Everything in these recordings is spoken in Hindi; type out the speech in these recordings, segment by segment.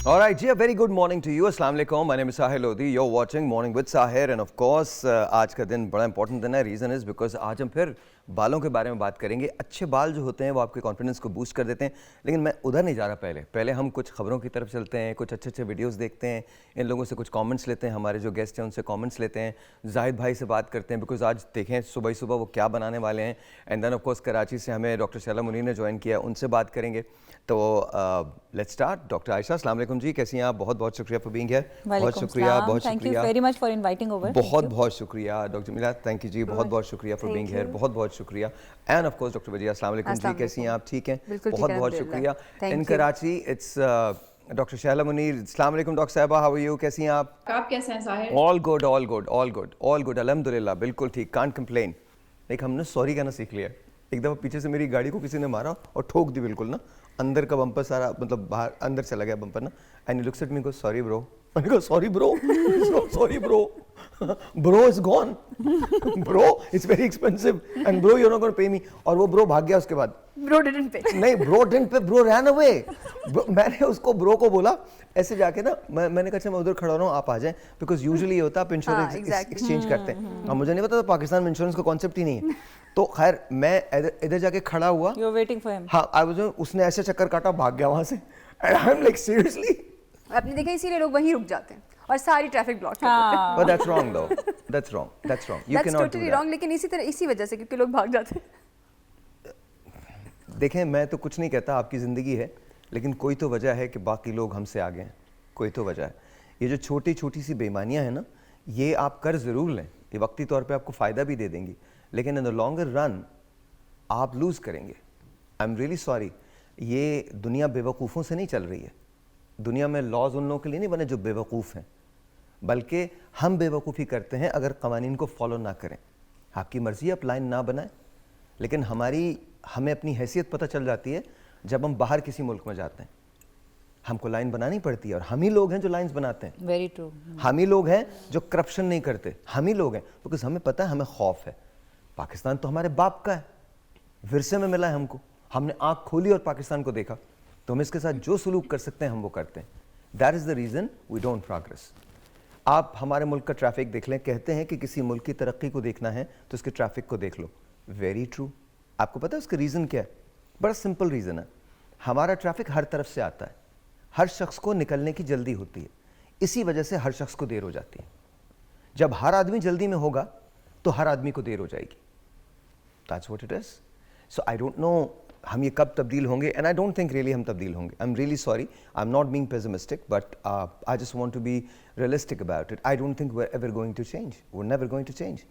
Alright, ji, a very good morning to you. Assalamu alaikum. My name is Sahir Lodi. You're watching Morning with Sahir, and of course, आज का दिन बड़ा इंपॉर्टेंट दिन है. रीज़न इज़ बिकॉज आज हम फिर बालों के बारे में बात करेंगे. अच्छे बाल जो होते हैं वो आपके कॉन्फिडेंस को बूस्ट कर देते हैं. लेकिन मैं उधर नहीं जा रहा. पहले हम कुछ खबरों की तरफ चलते हैं, कुछ अच्छे अच्छे वीडियोस देखते हैं, इन लोगों से कुछ कमेंट्स लेते हैं. हमारे जो गेस्ट हैं उनसे कमेंट्स लेते हैं. जाहिद भाई से बात करते हैं बिकॉज आज देखें सुबह सुबह वो क्या बनाने वाले हैं. And then of course Karachi से हमें डॉक्टर शैला मुनीर ने ज्वाइन किया, उनसे बात करेंगे. तो लेट्स स्टार्ट. डॉक्टर आयशा, अस्सलाम वालेकुम जी, कैसी हैं आप? बहुत बहुत शुक्रिया फॉर बीइंग हियर. बहुत शुक्रिया, बहुत थैंक यू शुक्रिया, very much for inviting over. बहुत बहुत शुक्रिया. डॉक्टर मिला, थैंक यू जी, बहुत बहुत शुक्रिया फॉर बीइंग हियर. बहुत बहुत शुक्रिया. End of course doctor Wajiha, अस्सलाम वालेकुम जी, कैसी हैं आप? ठीक हैं, बहुत बहुत शुक्रिया. इन कराची इट्स डॉक्टर शैला मुनीर. अस्सलाम वालेकुम डॉक्टर साहिबा, हाउ आर यू? कैसी हैं आप? कैसे हैं Sahir? All good, all good, all good, all good, अल्हम्दुलिल्लाह, बिल्कुल ठीक, कांट कंप्लेन. एक हमने सॉरी कहना सीख लिया. एक दफ़ा पीछे से मेरी गाड़ी को किसी ने मारा और ठोक दी बिल्कुल ना, अंदर का बम्पर सारा मतलब बाहर अंदर चला गया बम्पर ना. And he looks at me, go sorry bro. मैंने कहा sorry bro, sorry bro, bro is gone, bro it's very expensive and bro you are not gonna pay me. और वो ब्रो भाग गया उसके बाद. ब्रो डिडंट पे. नहीं, ब्रो डिडंट पे, ब्रो रैन अवे. मैंने उसको ब्रो को बोला ऐसे जाके ना, मैंने कहा अच्छा मैं उधर खड़ा रहा हूँ, आप आ जाएं, बिकॉज यूजुअली ये होता है आप इंश्योरेंस एक्सचेंज करते हैं. अब मुझे नहीं पता था पाकिस्तान में इंश्योरेंस का कॉन्सेप्ट ही नहीं है. तो खैर मैं इधर जाके खड़ा हुआ. You are waiting for him. हाँ, आई वाज, उसने ऐसे चक्कर काटा, भाग गया वहां से. And I am like seriously. आपने देखा, इसीलिए लोग वहीं रुक जाते हैं और सारी ट्रैफिक ब्लॉक कर देते हैं. बट दैट्स रॉन्ग दो, that's wrong, that's wrong, you can not do totally that. Wrong. लेकिन इसी वजह से, क्योंकि लोग भाग जाते हैं. देखें, मैं तो कुछ नहीं कहता, आपकी ज़िंदगी है, लेकिन कोई तो वजह है कि बाकी लोग हमसे आगे हैं. कोई तो वजह है. ये जो छोटी छोटी सी बेईमानियां हैं ना, ये आप कर ज़रूर लें, ये वक्ती तौर पे आपको फ़ायदा भी दे देंगी, लेकिन इन द लॉन्गर रन आप लूज़ करेंगे. आई एम रियली सॉरी. ये दुनिया बेवकूफ़ों से नहीं चल रही है. दुनिया में लॉज उन लोगों के लिए नहीं बने जो बेवकूफ़ हैं, बल्कि हम बेवकूफ़ी करते हैं अगर कवानीन को फॉलो ना करें. आपकी मर्ज़ी, आप लाइन ना बनाएं, लेकिन हमें अपनी हैसियत पता चल जाती है जब हम बाहर किसी मुल्क में जाते हैं. हमको लाइन बनानी पड़ती है, और हम ही लोग हैं जो लाइंस बनाते हैं. Very true. हम ही लोग हैं जो करप्शन नहीं करते. हम ही लोग हैं, बिकॉज हमें पता है, हमें खौफ है. पाकिस्तान तो हमारे बाप का है, विरसे में मिला है हमको. हमने आंख खोली और पाकिस्तान को देखा, तो हम इसके साथ जो सलूक कर सकते हैं हम वो करते हैं. That is the reason we don't progress. आप हमारे मुल्क का ट्रैफिक देख लें. कहते हैं कि किसी मुल्क की तरक्की को देखना है तो उसके ट्रैफिक को देख लो. Very true. आपको पता है उसका रीज़न क्या है? बड़ा सिंपल रीज़न है. हमारा ट्रैफिक हर तरफ से आता है, हर शख्स को निकलने की जल्दी होती है, इसी वजह से हर शख्स को देर हो जाती है. जब हर आदमी जल्दी में होगा तो हर आदमी को देर हो जाएगी. That's what it is. So I don't know हम ये कब तब्दील होंगे, and I don't think really हम तब्दील होंगे. I am really sorry, I am not being pessimistic, but I just want to be realistic about it. I don't think we are ever going to change. We are never going to change.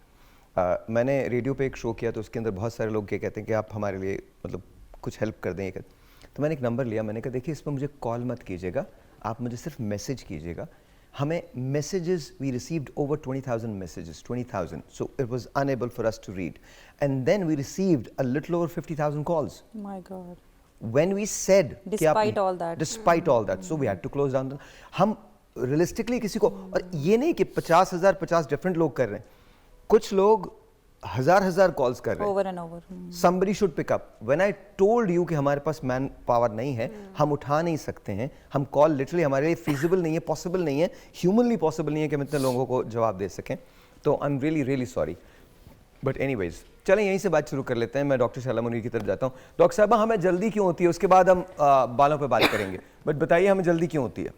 मैंने रेडियो पे एक शो किया, तो उसके अंदर बहुत सारे लोग ये कहते हैं कि आप हमारे लिए मतलब कुछ हेल्प कर दें. तो मैंने एक नंबर लिया, मैंने कहा देखिए, इस पर मुझे कॉल मत कीजिएगा, आप मुझे सिर्फ मैसेज कीजिएगा. हमें messages, we received over 20,000 messages, 20,000, so it was unable for us to read. And then we received a little over 50,000 calls. My god. When we said Despite all that. despite all that, so we had to close down. हम रियलिस्टिकली किसी को, और ये नहीं कि 50,000 डिफरेंट लोग कर रहे हैं, कुछ लोग हजार कॉल्स कर रहे हैं. Over and over. Somebody should pick up. When I told you कि हमारे पास मैन पावर नहीं है, हम उठा नहीं सकते हैं, हम कॉल लिटरली हमारे लिए फिजिबल नहीं है, पॉसिबल नहीं है, ह्यूमनली पॉसिबल नहीं है कि हम इतने लोगों को जवाब दे सकें. तो आई am really really sorry. But anyways, चलें यहीं से बात शुरू कर लेते हैं. मैं डॉक्टर शैला मुनीर की तरफ जाता हूँ. डॉक्टर साहबा, हमें जल्दी क्यों होती है, उसके बाद हम बालों पे बात करेंगे, बट बताइए हमें जल्दी क्यों होती है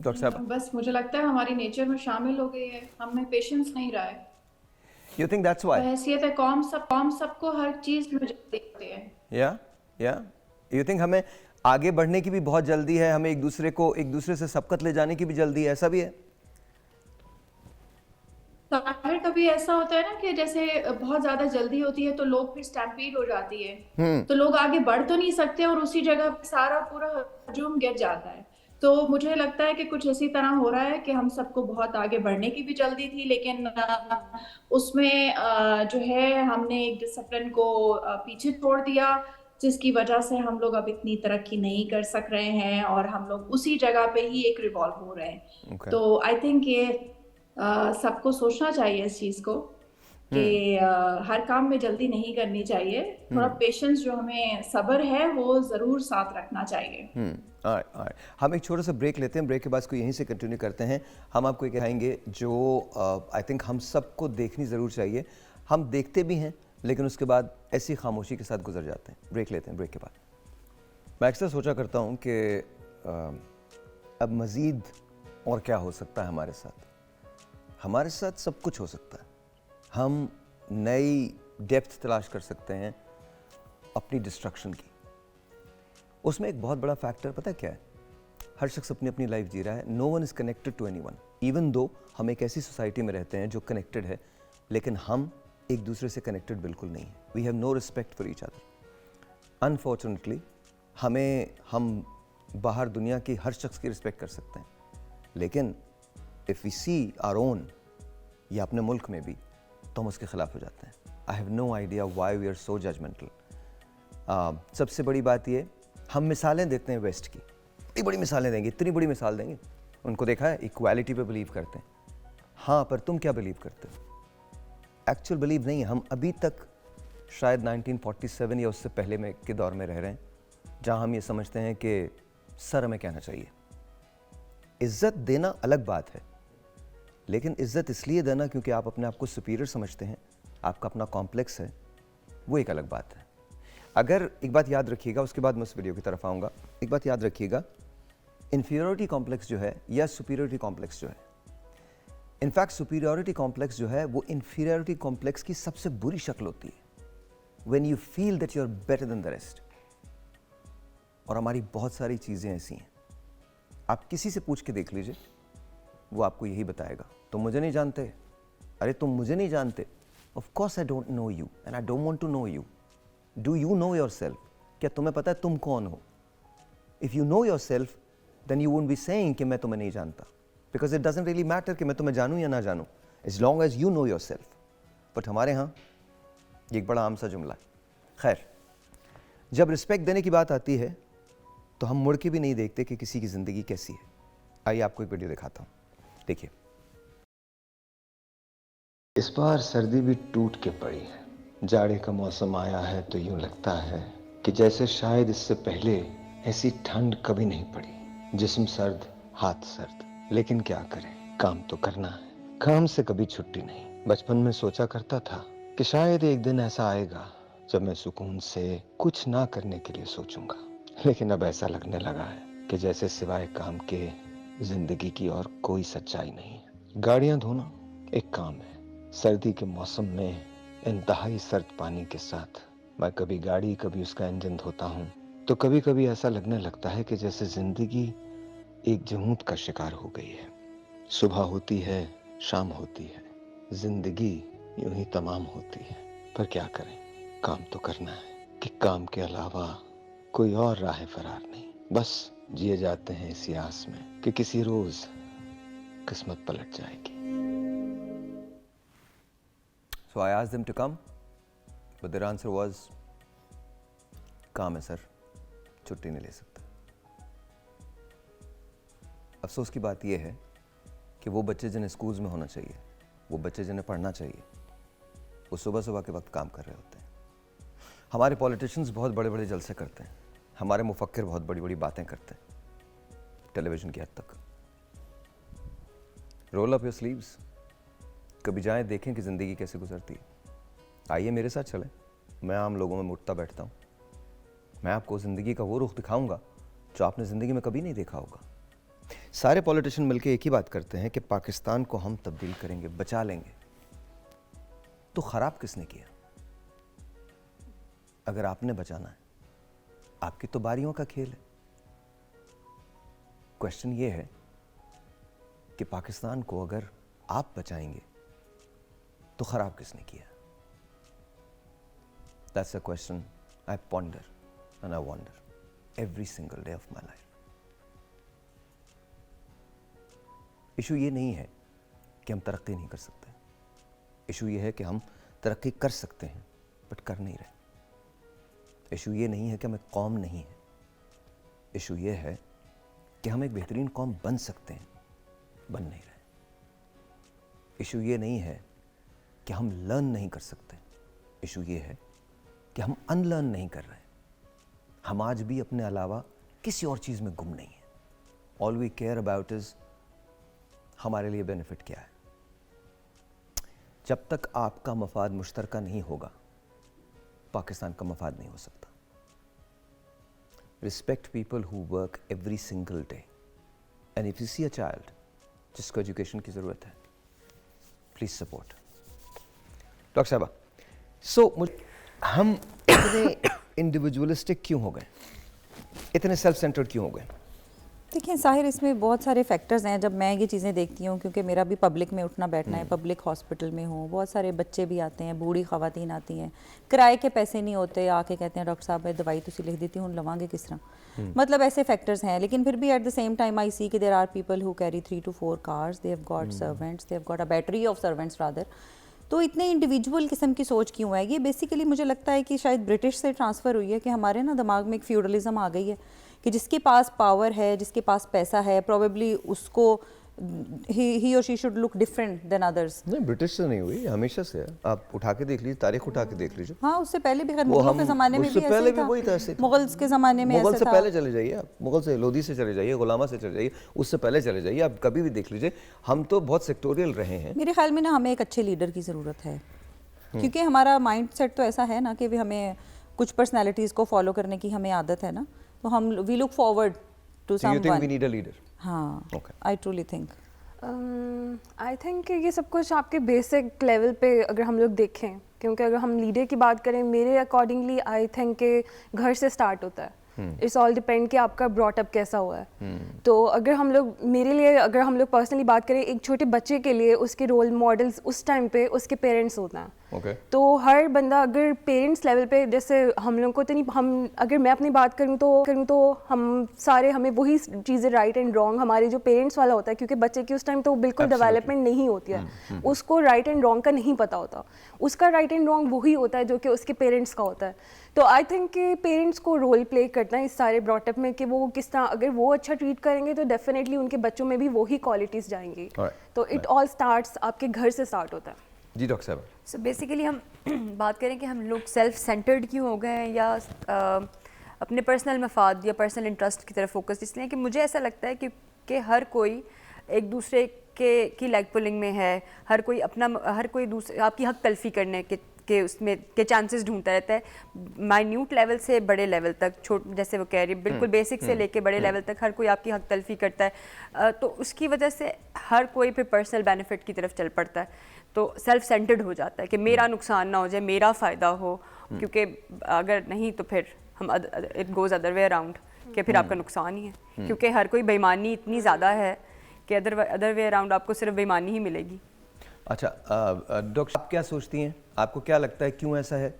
डॉक्टर साहब? बस मुझे लगता है हमारी नेचर में शामिल हो गई है, हमें पेशेंस नहीं रहा है. You think that's why? हैसियत है, कौम सबको हर चीज में जल्दी होती है. या यू थिंक हमें आगे बढ़ने की भी बहुत जल्दी है, हमें एक दूसरे से सबकत ले जाने की भी जल्दी है, ऐसा भी है? ताहिर, कभी ऐसा होता है ना कि जैसे बहुत ज्यादा जल्दी होती है तो लोग फिर स्टैम्पीड हो जाती है, तो लोग आगे बढ़ तो नहीं सकते और उसी जगह पे सारा पूरा हजूम गिर जाता है. तो मुझे लगता है कि कुछ इसी तरह हो रहा है कि हम सबको बहुत आगे बढ़ने की भी जल्दी थी, लेकिन उसमें जो है हमने एक डिसिप्लिन को पीछे छोड़ दिया, जिसकी वजह से हम लोग अब इतनी तरक्की नहीं कर सक रहे हैं और हम लोग उसी जगह पे ही एक रिवॉल्व हो रहे हैं. तो आई थिंक ये सबको सोचना चाहिए इस चीज को. कि हर काम में जल्दी नहीं करनी चाहिए, थोड़ा पेशेंस जो हमें सब्र है वो ज़रूर साथ रखना चाहिए। ऑलराइट, हम एक छोटा सा ब्रेक लेते हैं। ब्रेक के बाद इसको यहीं से कंटिन्यू करते हैं। हम आपको एक दिखाएंगे जो आई थिंक हम सबको देखनी ज़रूर चाहिए। हम देखते भी हैं लेकिन उसके बाद ऐसी खामोशी के साथ गुजर जाते हैं। ब्रेक लेते हैं, ब्रेक के बाद। मैं अक्सर सोचा करता हूँ कि अब मज़ीद और क्या हो सकता है हमारे साथ। हमारे साथ सब कुछ हो सकता है। हम नई डेप्थ तलाश कर सकते हैं अपनी डिस्ट्रक्शन की। उसमें एक बहुत बड़ा फैक्टर पता है क्या है? हर शख्स अपनी अपनी लाइफ जी रहा है। No one is connected to anyone. Even though हम एक ऐसी सोसाइटी में रहते हैं जो कनेक्टेड है, लेकिन हम एक दूसरे से कनेक्टेड बिल्कुल नहीं है। We have no respect for each other. Unfortunately हम बाहर दुनिया की हर शख्स की रिस्पेक्ट कर सकते हैं, लेकिन if we see our own या अपने मुल्क में भी, तो हम उसके खिलाफ हो जाते हैं। I have no idea why we are so judgemental. सबसे बड़ी बात ये, हम मिसालें देते हैं वेस्ट की, इतनी बड़ी मिसालें देंगे, इतनी बड़ी मिसाल देंगे। उनको देखा है इक्वालिटी पे बिलीव करते हैं। हाँ, पर तुम क्या बिलीव करते हो? एक्चुअल बिलीव नहीं है। हम अभी तक शायद 1947 या उससे पहले में के दौर में रह रहे हैं, जहाँ हम ये समझते हैं कि सर हमें कहना चाहिए। इज़्ज़त देना अलग बात है, लेकिन इज़्ज़त इसलिए देना क्योंकि आप अपने आप को सुपीरियर समझते हैं, आपका अपना कॉम्प्लेक्स है, वो एक अलग बात है। अगर एक बात याद रखिएगा, उसके बाद मैं उस वीडियो की तरफ आऊँगा। एक बात याद रखिएगा, इन्फीरियरिटी कॉम्प्लेक्स जो है या सुपीरियरिटी कॉम्प्लेक्स जो है, इनफैक्ट सुपीरियरिटी कॉम्प्लेक्स जो है वो इन्फीरियरिटी कॉम्प्लेक्स की सबसे बुरी शक्ल होती है। When you feel that you are better than the rest. और हमारी बहुत सारी चीज़ें ऐसी हैं, आप किसी से पूछ के देख लीजिए, वो आपको यही बताएगा, तुम मुझे नहीं जानते। अरे तुम मुझे नहीं जानते। Of course I don't know you and I don't want to know you. Do you know yourself? क्या तुम्हें पता है तुम कौन हो? If you know yourself then you won't be saying कि मैं तुम्हें नहीं जानता, because it doesn't really matter कि मैं तुम्हें जानूं या ना जानूं, as long as you know yourself. But हमारे यहाँ ये एक बड़ा आम सा जुमला है। खैर, जब रिस्पेक्ट देने की बात आती है तो हम मुड़ के भी नहीं देखते कि किसी की ज़िंदगी कैसी है। आइए आपको एक वीडियो दिखाता हूँ, देखिए। इस बार सर्दी भी टूट के पड़ी है। जाड़े का मौसम आया है तो यूं लगता है कि जैसे शायद इससे पहले ऐसी ठंड कभी नहीं पड़ी। जिस्म सर्द, हाथ सर्द, लेकिन क्या करें, काम तो करना है। काम से कभी छुट्टी नहीं। बचपन में सोचा करता था कि शायद एक दिन ऐसा आएगा जब मैं सुकून से कुछ ना करने के लिए सोचूंगा, लेकिन अब ऐसा लगने लगा है कि जैसे सिवाय काम के जिंदगी की और कोई सच्चाई नहीं है। गाड़ियां धोना एक काम है। सर्दी के मौसम में इंतहाई सर्द पानी के साथ मैं कभी गाड़ी कभी उसका इंजन धोता हूँ तो कभी कभी ऐसा लगने लगता है कि जैसे जिंदगी एक जहूत का शिकार हो गई है। सुबह होती है, शाम होती है, जिंदगी यूं ही तमाम होती है। पर क्या करें, काम तो करना है कि काम के अलावा कोई और राह फरार नहीं। बस जिए जाते हैं इसी आस में कि किसी रोज किस्मत पलट जाएगी। So I asked them to come, but their answer was, काम है सर, छुट्टी नहीं ले सकता। अफसोस की बात यह है कि वो बच्चे जिन्हें स्कूल्स में होना चाहिए, वो बच्चे जिन्हें पढ़ना चाहिए, वो सुबह सुबह के वक्त काम कर रहे होते हैं। हमारे पॉलिटिशियंस बहुत बड़े बड़े जलसे करते हैं, हमारे मुफक्किर बहुत बड़ी बड़ी बातें करते हैं, टेलीविज़न की हद तक। रोल अप योर स्लीव्स, कभी जाएं देखें कि ज़िंदगी कैसे गुजरती है। आइए मेरे साथ चलें, मैं आम लोगों में उठता बैठता हूँ। मैं आपको ज़िंदगी का वो रुख दिखाऊंगा जो आपने ज़िंदगी में कभी नहीं देखा होगा। सारे पॉलिटिशियन मिलकर एक ही बात करते हैं कि पाकिस्तान को हम तब्दील करेंगे, बचा लेंगे। तो ख़राब किसने किया? अगर आपने बचाना है, आपकी तो बारियों का खेल है। क्वेश्चन ये है कि पाकिस्तान को अगर आप बचाएंगे तो खराब किसने किया? That's a question I ponder and I wonder every single day of my life. Issue ये नहीं है कि हम तरक्की नहीं कर सकते, इशू ये है कि हम तरक्की कर सकते हैं बट कर नहीं रहे। इशू ये नहीं है कि हमें कौम नहीं है, इशू ये है कि हम एक बेहतरीन कौम बन सकते हैं, बन नहीं रहे। इशू ये नहीं है कि कि हम लर्न नहीं कर सकते, इशू ये है कि हम अनलर्न नहीं कर रहे। हम आज भी अपने अलावा किसी और चीज़ में गुम नहीं है। All we care about is हमारे लिए बेनिफिट क्या है। जब तक आपका मफाद मुश्तरका नहीं होगा, पाकिस्तान का मफाद नहीं हो सकता। Respect people who work every single day, and if you see a child जिसको एजुकेशन की ज़रूरत है, प्लीज सपोर्ट। डॉक्टर साहबा, हम इतने इंडिविजुअलिस्टिक क्यों हो गए, इतने सेल्फ सेंटर्ड क्यों हो गए? देखिए साहिर, इसमें बहुत सारे फैक्टर्स हैं। जब मैं ये चीज़ें देखती हूँ, क्योंकि मेरा भी पब्लिक में उठना बैठना है, पब्लिक हॉस्पिटल में हूँ, बहुत सारे बच्चे भी आते हैं, बूढ़ी ख़वातीन आती हैं, किराए के पैसे नहीं होते, आके कहते हैं डॉक्टर साहब मैं दवाई तुसी लिख देती हूँ, लवांगे किस तरह। मतलब ऐसे फैक्टर्स हैं। लेकिन फिर भी at the same time I see कि there are people who carry 3 to 4 cars, they have got servants, they have got a battery of servants rather. तो इतने इंडिविजुअल किस्म की सोच क्यों है? ये बेसिकली मुझे लगता है कि शायद ब्रिटिश से ट्रांसफ़र हुई है, कि हमारे ना दिमाग में एक फ्यूडलिज्म आ गई है कि जिसके पास पावर है, जिसके पास पैसा है, प्रोबेबली उसको ही और she should look different than others. नहीं, ब्रिटिश से नहीं हुई, हमेशा से है। आप उठा के देख लीजिए, तारीख उठा के देख लीजिए। हाँ, उससे पहले भी, मुगलों के ज़माने में भी उससे पहले भी वही था, ऐसे मुगल्स के ज़माने में मुगल ऐसे से था। पहले चले जाइए आप, मुगल से, लोधी से चले जाइए, गुलामा से चले जाइए, उससे पहले चले जाइए, आप कभी भी देख लीजिए। हम तो बहुत सेक्टोरियल रहे हैं। मेरे ख्याल में ना हमें एक अच्छे लीडर की ज़रूरत है, क्योंकि हमारा माइंड सेट तो ऐसा है ना कि भी हमें कुछ पर्सनैलिटीज़ को फॉलो करने की हमें आदत है ना, तो हम we look forward to So you think we someone. need a leader? हाँ, Okay. I truly think. I think ये सब कुछ आपके बेसिक लेवल पे अगर हम लोग देखें, क्योंकि अगर हम लीडर की बात करें, मेरे अकॉर्डिंगली आई थिंक के घर से स्टार्ट होता है। इट्स ऑल डिपेंड कि आपका ब्रॉटअप कैसा हुआ है। तो अगर हम लोग, मेरे लिए अगर हम लोग पर्सनली बात करें, एक छोटे बच्चे के लिए उसके रोल मॉडल्स उस टाइम पे उसके पेरेंट्स होता है। Okay. तो हर बंदा अगर पेरेंट्स लेवल पे, जैसे हम लोग को तो नहीं, हम अगर मैं अपनी बात करूँ तो हम सारे, हमें वही चीज़ें राइट एंड रॉन्ग हमारे जो पेरेंट्स वाला होता है, क्योंकि बच्चे की उस टाइम तो बिल्कुल डेवलपमेंट नहीं होती है, उसको राइट एंड रॉन्ग का नहीं पता होता। उसका राइट एंड रॉन्ग वही होता है जो कि उसके पेरेंट्स का होता है। तो आई थिंक कि पेरेंट्स को रोल प्ले करना है इस सारे ब्रॉटअप में, कि वो किस तरह, अगर वो अच्छा ट्रीट करेंगे तो डेफिनेटली उनके बच्चों में भी वही क्वालिटीज़ जाएंगी। तो इट ऑल स्टार्ट्स, आपके घर से स्टार्ट होता है। जी डॉक्टर साहब। सो बेसिकली हम बात करें कि हम लोग सेल्फ सेंटर्ड क्यों हो गए हैं, या अपने पर्सनल मफाद या पर्सनल इंटरेस्ट की तरफ फोकस, इसलिए कि मुझे ऐसा लगता है कि हर कोई एक दूसरे की लेग पुलिंग में है, हर कोई दूसरे आपकी हक तलफी करने के उसमें के चांसेस ढूंढता रहता है, माइन्यूट लेवल से बड़े लेवल तक, जैसे वो कह रही है, बिल्कुल बेसिक से लेके बड़े लेवल तक हर कोई आपकी हक तलफी करता है। तो उसकी वजह से हर कोई फिर पर्सनल बेनिफिट की तरफ चल पड़ता है, तो सेल्फ सेंटर्ड हो जाता है कि मेरा नुकसान ना हो जाए, मेरा फ़ायदा हो, क्योंकि अगर नहीं तो फिर हम it goes other way around, कि फिर आपका नुकसान ही है, क्योंकि हर कोई बेईमानी इतनी ज़्यादा है कि अदर वे अराउंड आपको सिर्फ बेईमानी ही मिलेगी। अच्छा डॉक्टर, आप क्या सोचती हैं, आपको क्या लगता है क्यों ऐसा है?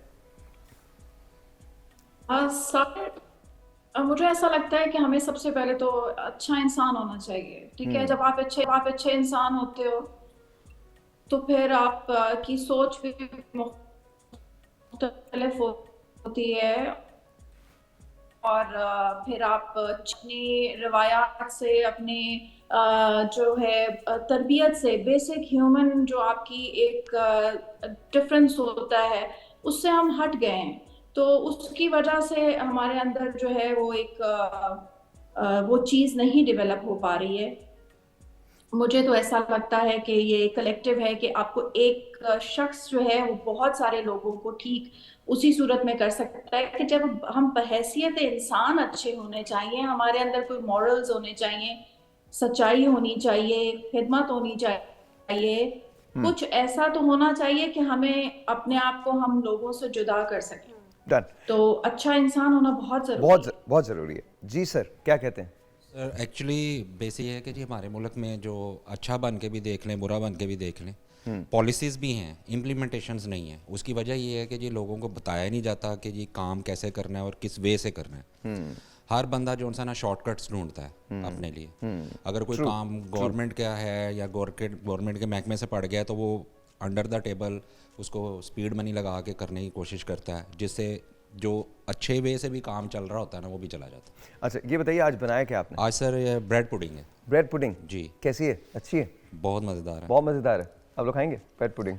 सर, मुझे ऐसा लगता है कि हमें सबसे पहले तो अच्छा इंसान होना चाहिए। ठीक है, जब आप अच्छे इंसान होते हो तो फिर आप की सोच भी मुख्तलिफ होती है, और फिर आप अपनी रवायात से, अपनी जो है तरबियत से, बेसिक ह्यूमन जो आपकी एक डिफरेंस होता है, उससे हम हट गए हैं। तो उसकी वजह से हमारे अंदर जो है वो एक वो चीज़ नहीं डेवलप हो पा रही है। मुझे तो ऐसा लगता है कि ये कलेक्टिव है, कि आपको एक शख्स जो है वो बहुत सारे लोगों को ठीक उसी सूरत में कर सकता है कि जब हम बहैसियत इंसान अच्छे होने चाहिए, हमारे अंदर कोई मॉरल्स होने चाहिए, सच्चाई होनी चाहिए, खिदमत होनी चाहिए, कुछ ऐसा तो होना चाहिए कि हमें अपने आप को हम लोगों से जुदा कर सकें। डन। तो अच्छा इंसान होना बहुत ज़रूरी है। बहुत ज़रूरी है। जी सर, क्या कहते हैं? सर एक्चुअली बेसिक ये है कि जी हमारे मुल्क में जो अच्छा बन के भी देख लें, बुरा बन के भी देख लें, पॉलिसीज़ भी हैं, इम्प्लीमेंटेशंस नहीं है। उसकी वजह ये है कि जी लोगों को बताया नहीं जाता कि जी काम कैसे करना है और किस वे से करना है। हर बंदा जो सा ना शॉर्टकट्स ढूंढता है अपने लिए। अगर कोई काम गवर्नमेंट का है या गवर्नमेंट के महकमे से पड़ गया है, तो वो अंडर द टेबल उसको स्पीड मनी लगा के करने की कोशिश करता है, जिससे जो अच्छे वे से भी काम चल रहा होता है ना, वो भी चला जाता है। अच्छा ये बताइए, आज बनाया क्या आपने? आज सर ये ब्रेड पुडिंग है। Bread pudding? जी। कैसी है? अच्छी है? बहुत मज़ेदार है। बहुत मज़ेदार है। आप लोग खाएंगे ब्रेड पुडिंग?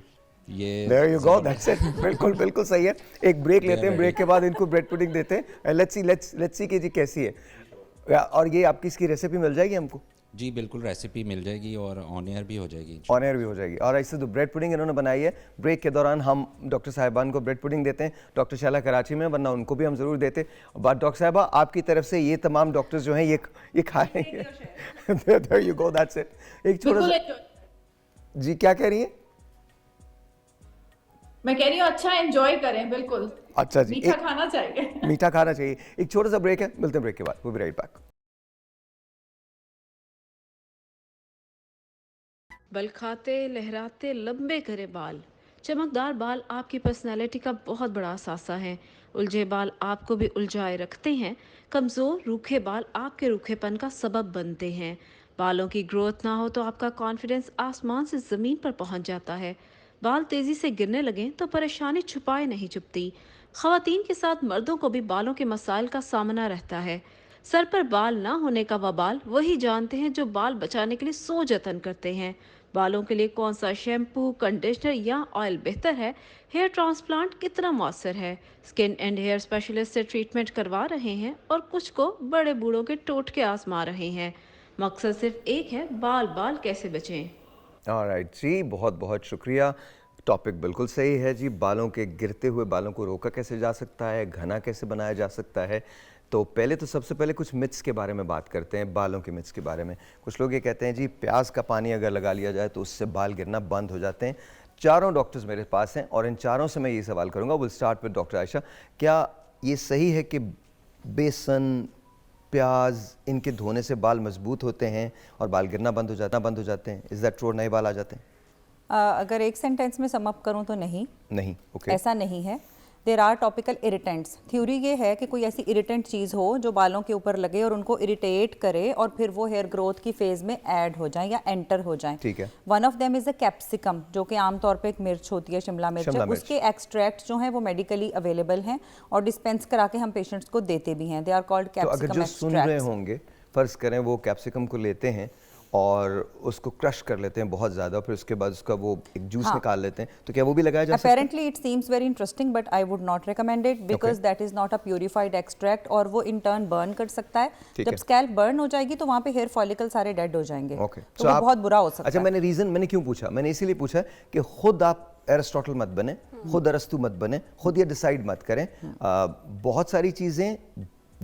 ये There you go, that's it. बिल्कुल बिल्कुल सही है। एक ब्रेक लेते हैं, ब्रेक के बाद इनको ब्रेड पुडिंग देते हैं। लेट्स सी कि जी कैसी है। और ये आपकी इसकी रेसिपी मिल जाएगी हमको? जी बिल्कुल, रेसिपी मिल जाएगी और ऑन एयर भी हो जाएगी। ऑन एयर भी हो जाएगी। और ऐसे तो ब्रेड पुडिंग इन्होंने बनाई है। ब्रेक के दौरान हम डॉक्टर साहिबान को ब्रेड पुडिंग देते हैं, डॉक्टर शैला कराची में, वरना उनको भी हम ज़रूर देते। बात डॉक्टर साहिबा आपकी तरफ से ये तमाम डॉक्टर्स जो हैं ये खाएंगे। There you go, that's it. एक छोटा बिल्कुल सा enjoy- जी क्या कह रही हैं? मैं कह रही हूँ अच्छा एंजॉय करें, बिल्कुल अच्छा जी, मीठा खाना चाहिए। मीठा खाना चाहिए। एक छोटा सा ब्रेक है, मिलते हैं ब्रेक के बाद। We'll be right back. बल खाते लहराते लंबे करे बाल। चमकदार बाल आपकी पर्सनैलिटी का बहुत बड़ा असासा है। उलझे बाल आपको भी उलझाए रखते हैं। कमज़ोर रूखे बाल आपके रूखेपन का सबब बनते हैं। बालों की ग्रोथ ना हो तो आपका कॉन्फिडेंस आसमान से ज़मीन पर पहुंच जाता है। बाल तेज़ी से गिरने लगें तो परेशानी छुपाए नहीं छुपती। ख़वातीन के साथ मर्दों को भी बालों के मसाइल का सामना रहता है। सर पर बाल ना होने का वबाल वही जानते हैं जो बाल बचाने के लिए सो जतन करते हैं। बालों के लिए कौन सा शैम्पू, कंडीशनर या ऑयल बेहतर है, हेयर ट्रांसप्लांट कितना मौसर है, स्किन एंड हेयर स्पेशलिस्ट से ट्रीटमेंट करवा रहे हैं और कुछ को बड़े बूढ़ों के टोटके आजमा रहे हैं। मकसद सिर्फ एक है, बाल बाल कैसे बचें। ऑलराइट जी, बहुत बहुत शुक्रिया। टॉपिक बिल्कुल सही है जी। बालों के गिरते हुए बालों को रोका कैसे जा सकता है, घना कैसे बनाया जा सकता है। तो पहले तो सबसे पहले कुछ मिथ्स के बारे में बात करते हैं, बालों के मिथ्स के बारे में। कुछ लोग ये कहते हैं जी प्याज का पानी अगर लगा लिया जाए तो उससे बाल गिरना बंद हो जाते हैं। चारों डॉक्टर्स मेरे पास हैं और इन चारों से मैं ये सवाल करूंगा। Will start with doctor Ayesha. क्या ये सही है कि बेसन, प्याज, इनके धोने से बाल मजबूत होते हैं और बाल गिरना बंद हो जाते हैं? Is that true? नए बाल आ जाते हैं? अगर एक सेंटेंस में सम अप करूं तो नहीं, ओके। ऐसा नहीं है। There are topical irritants. Theory ये है कि कोई ऐसी इरिटेंट चीज़ हो जो बालों के ऊपर लगे और उनको इरिटेट करे और फिर वो हेयर ग्रोथ की फेज में ऐड हो जाए या एंटर हो जाए। ठीक है। One of them is a capsicum, जो कि आमतौर पे एक मिर्च होती है, शिमला मिर्च है। उसके एक्सट्रैक्ट जो हैं वो मेडिकली अवेलेबल हैं और डिस्पेंस करा के हम पेशेंट्स को देते भी हैं। दे आर कॉल्ड तो अगर कैप्सिकम जो सुन रहे होंगे, फ़र्ज़ करें वो कैप्सिकम को लेते हैं और उसको क्रश कर लेते हैं बहुत ज़्यादा, फिर उसके बाद उसका वो एक जूस निकाल लेते हैं, तो क्या वो भी लगाया जा सकता है? Apparently it seems very interesting but I would not recommend it because that is not a purified extract और वो in turn burn कर सकता है। जब स्कैल्प बर्न हो जाएगी तो वहाँ पे हेयर फॉलिकल सारे डेड हो जाएंगे। तो वो बहुत बुरा हो सकता है। अच्छा, मैंने क्यों पूछा? मैंने इसीलिए पूछा कि खुद आप एरिस्टोटल मत बने, खुद अरस्तु मत बने, खुद ये डिसाइड मत करें। बहुत सारी चीज़ें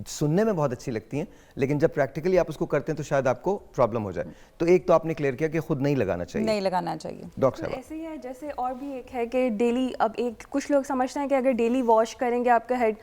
सुनने में बहुत अच्छी लगती हैं लेकिन जब प्रैक्टिकली आप उसको करते हैं तो शायद आपको प्रॉब्लम हो जाए। तो एक तो आपने क्लियर किया कि खुद नहीं लगाना चाहिए। नहीं लगाना चाहिए। डॉक्टर साहब ऐसे ही है जैसे और भी एक है कि डेली, अब एक कुछ लोग समझते हैं कि अगर डेली वॉश करेंगे आपका हेड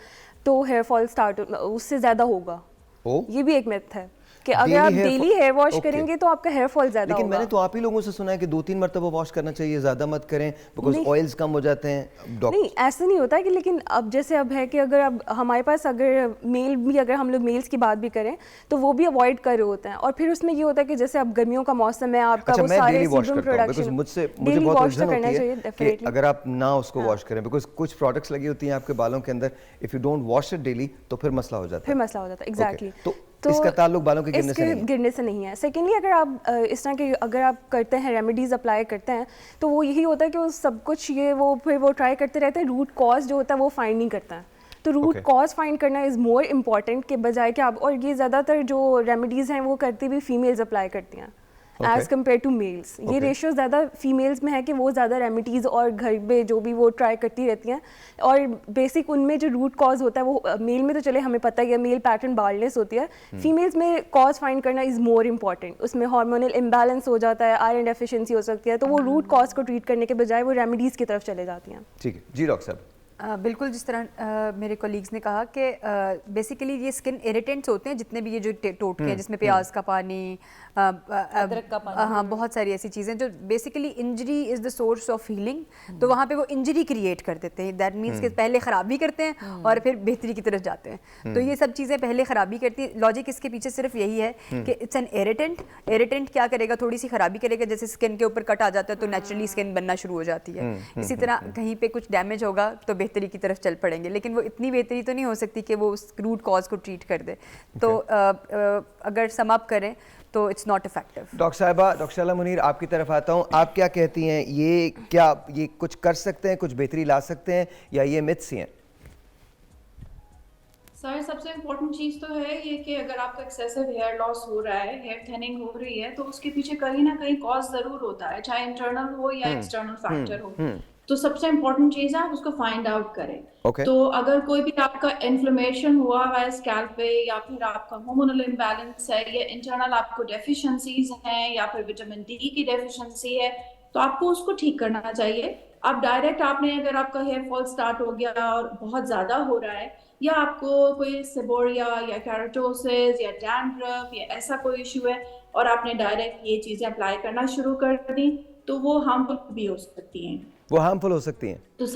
तो हेयर फॉल स्टार्ट उससे ज़्यादा होगा। ये भी एक मिथ है कि अगर आप डेली हेयर वॉश करेंगे तो आपका हेयर फॉल ज़्यादा होगा। लेकिन मैंने तो आप ही लोगों से सुना है कि 2-3 मरतबा वॉश करना चाहिए, ज़्यादा मत करें बिकॉज ऑयल्स कम हो जाते हैं। नहीं, ऐसा नहीं होता है कि, लेकिन अब जैसे अब है कि अगर अब हमारे पास अगर मेल भी, अगर हम लोग मेल्स की बात भी करें तो वो भी अवॉइड कर रहे होते हैं और फिर उसमें ये होता है कि जैसे अब गर्मियों का मौसम है, आपका वो सारे सीबम प्रोडक्शन मुझे बहुत उलझन होती है कि अगर आप ना उसको वॉश करें बिकॉज कुछ प्रोडक्ट्स लगी होती हैं आपके बालों के अंदर, if you don't wash it daily तो फिर मसला हो जाता है। एग्जैक्टली। तो इसका ताल्लुक बालों के गिरने से नहीं है। सेकेंडली, अगर आप इस तरह के अगर आप करते हैं, रेमेडीज अप्लाई करते हैं तो वो यही होता है कि वो सब कुछ ये वो फिर वो ट्राई करते रहते हैं, रूट कॉज जो होता है वो फाइंड नहीं करता है। तो रूट कॉज फाइंड करना इज़ मोर इम्पॉर्टेंट के बजाय कि आप, और ये ज़्यादातर जो रेमेडीज़ हैं वो करती भी फीमेल्स अप्लाई करती हैं एज कम्पेयर टू मेल्स। ये रेशियो ज़्यादा फीमेल्स में है कि वो ज़्यादा रेमेडीज़ और घर में जो भी वो ट्राई करती रहती हैं और बेसिक उनमें जो रूट कॉज होता है वो मेल में तो चले हमें पता ही है, मेल पैटर्न बाल्डनेस होती है। फीमेल्स में कॉज फाइंड करना इज़ मोर इम्पॉर्टेंट। उसमें हार्मोनल इम्बैलेंस हो जाता है, आयरन डेफिशिएंसी हो सकती है, तो वो रूट कॉज को ट्रीट करने के बजाय वो रेमेडीज़ की तरफ चले जाती हैं। ठीक है जी डॉक्टर साहब। बिल्कुल, जिस तरह मेरे कोलीग्स ने कहा कि बेसिकली ये स्किन इरिटेंट्स होते हैं, जितने भी ये जो टोटके हैं जिसमें प्याज का पानी, अदरक का पानी, हाँ बहुत सारी ऐसी चीज़ें जो basically injury is the source of healing, तो वहाँ पे वो इंजरी क्रिएट कर देते हैं। दैट मीन्स कि पहले ख़राबी करते हैं और फिर बेहतरी की तरफ जाते हैं। तो ये सब चीज़ें पहले ख़राबी करती हैं। लॉजिक इसके पीछे सिर्फ यही है कि इट्स एन इरिटेंट। इरिटेंट क्या करेगा, थोड़ी सी ख़राबी करेगा, जैसे स्किन के ऊपर कट आ जाता है तो नेचुरली स्किन बनना शुरू हो जाती है। इसी तरह कहीं पे कुछ डैमेज होगा तो बेहतरी की तरफ चल पड़ेंगे, लेकिन वो इतनी बेहतरी तो नहीं हो सकती कि वो उस रूट कॉज को ट्रीट कर दे। तो अगर सम अप करें तो इट्स नॉट इफेक्टिव। डॉक्टर साहिबा, डॉक्टर शैला मुनीर, आपकी तरफ आता हूँ, आप क्या कहती हैं, ये कुछ कर सकते हैं, कुछ बेहतरी ला सकते हैं, या ये मिथ्स ही हैं? सर सबसे इम्पोर्टेंट चीज़ तो है ये कि अगर आपका एक्सेसिव हेयर लॉस हो रहा है, हेयर थिनिंग हो रही है, तो उसके पीछे कहीं ना कहीं कॉज ज़रूर होता है, चाहे इंटरनल हो या एक्सटर्नल फैक्टर हो। तो सबसे इम्पोर्टेंट चीज़ है आप उसको फाइंड आउट करें। Okay. तो अगर कोई भी आपका इन्फ्लेमेशन हुआ है स्कैल्प पे, या फिर आपका हार्मोनल इम्बैलेंस है, या इंटरनल आपको डेफिशिएंसीज हैं, या फिर विटामिन डी की डेफिशिएंसी है, तो आपको उसको ठीक करना चाहिए। आप डायरेक्ट आपने अगर आपका हेयर फॉल स्टार्ट हो गया और बहुत ज़्यादा हो रहा है, या आपको कोई सेबोरिया या केराटोसिस या डैंड्रफ या ऐसा कोई इशू है, और आपने डायरेक्ट ये चीज़ें अप्लाई करना शुरू कर दी, तो वो हार्मफुल भी हो सकती हैं। वो हार्मफुल हो सकती हैं। तो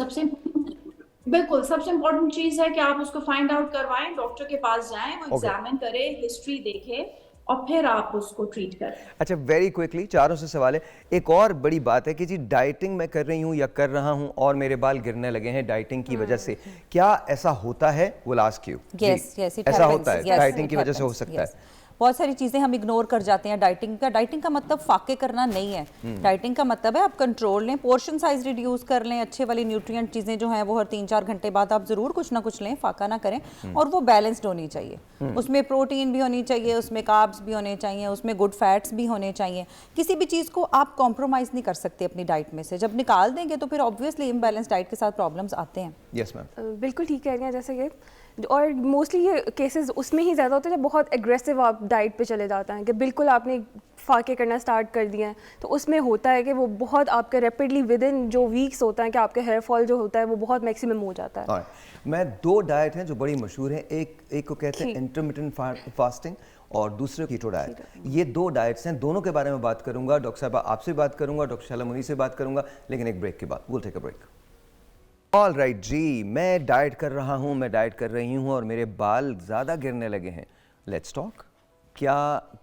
बिल्कुल सबसे इम्पोर्टेंट चीज़ है कि आप उसको फाइंड आउट करवाएं, डॉक्टर के पास जाएं, वो एग्जामिन करे, हिस्ट्री देखे, और फिर आप उसको ट्रीट करें। अच्छा, वेरी क्विकली, चारों से सवाल है। एक और बड़ी बात है कि जी डाइटिंग मैं कर रही हूँ या कर रहा हूँ और मेरे बाल गिरने लगे हैं डाइटिंग की वजह से, क्या ऐसा होता है? वो last Q yes yes, it ऐसा happens, होता है, yes, डाइटिंग it की वजह से हो happens, सकता yes. है। बहुत सारी चीज़ें हम इग्नोर कर जाते हैं डाइटिंग का मतलब फाके करना नहीं है। डाइटिंग का मतलब है आप कंट्रोल लें, पोर्शन साइज रिड्यूस कर लें, अच्छे वाली न्यूट्रिएंट चीज़ें जो हैं वो हर 3-4 घंटे बाद आप ज़रूर कुछ ना कुछ लें, फाका ना करें, और वो बैलेंस्ड होनी चाहिए। उसमें प्रोटीन भी होनी चाहिए, उसमें कार्ब्स भी होने चाहिए, उसमें गुड फैट्स भी होने चाहिए। किसी भी चीज़ को आप कॉम्प्रोमाइज़ नहीं कर सकते अपनी डाइट में से। जब निकाल देंगे तो फिर ऑब्वियसली इम्बैलेंस डाइट के साथ प्रॉब्लम्स आते हैं। यस मैम, बिल्कुल ठीक कह रही हैं, जैसे कि और मोस्टली ये केसेस उसमें ही ज़्यादा होते हैं जब बहुत एग्रेसिव आप डाइट पे चले जाते हैं, कि बिल्कुल आपने फाके करना स्टार्ट कर दिया है, तो उसमें होता है कि वो बहुत आपके रैपिडली विद इन जो वीक्स होता है कि आपके हेयर फॉल जो होता है वो बहुत मैक्सिमम हो जाता है। मैं 2 डाइट हैं जो बड़ी मशहूर हैं, एक को कहते हैं इंटरमिटेंट फास्टिंग और दूसरे कीटो डाइट। ये 2 डाइट्स हैं, दोनों के बारे में बात करूंगा। डॉक्टर साहब आपसे बात करूंगा, डॉक्टर शैला मुनीर से बात करूंगा, लेकिन एक ब्रेक के बाद। Will take a break. All right जी, मैं डाइट कर रहा हूँ, मैं डाइट कर रही हूँ और मेरे बाल ज़्यादा गिरने लगे हैं। Let's talk. क्या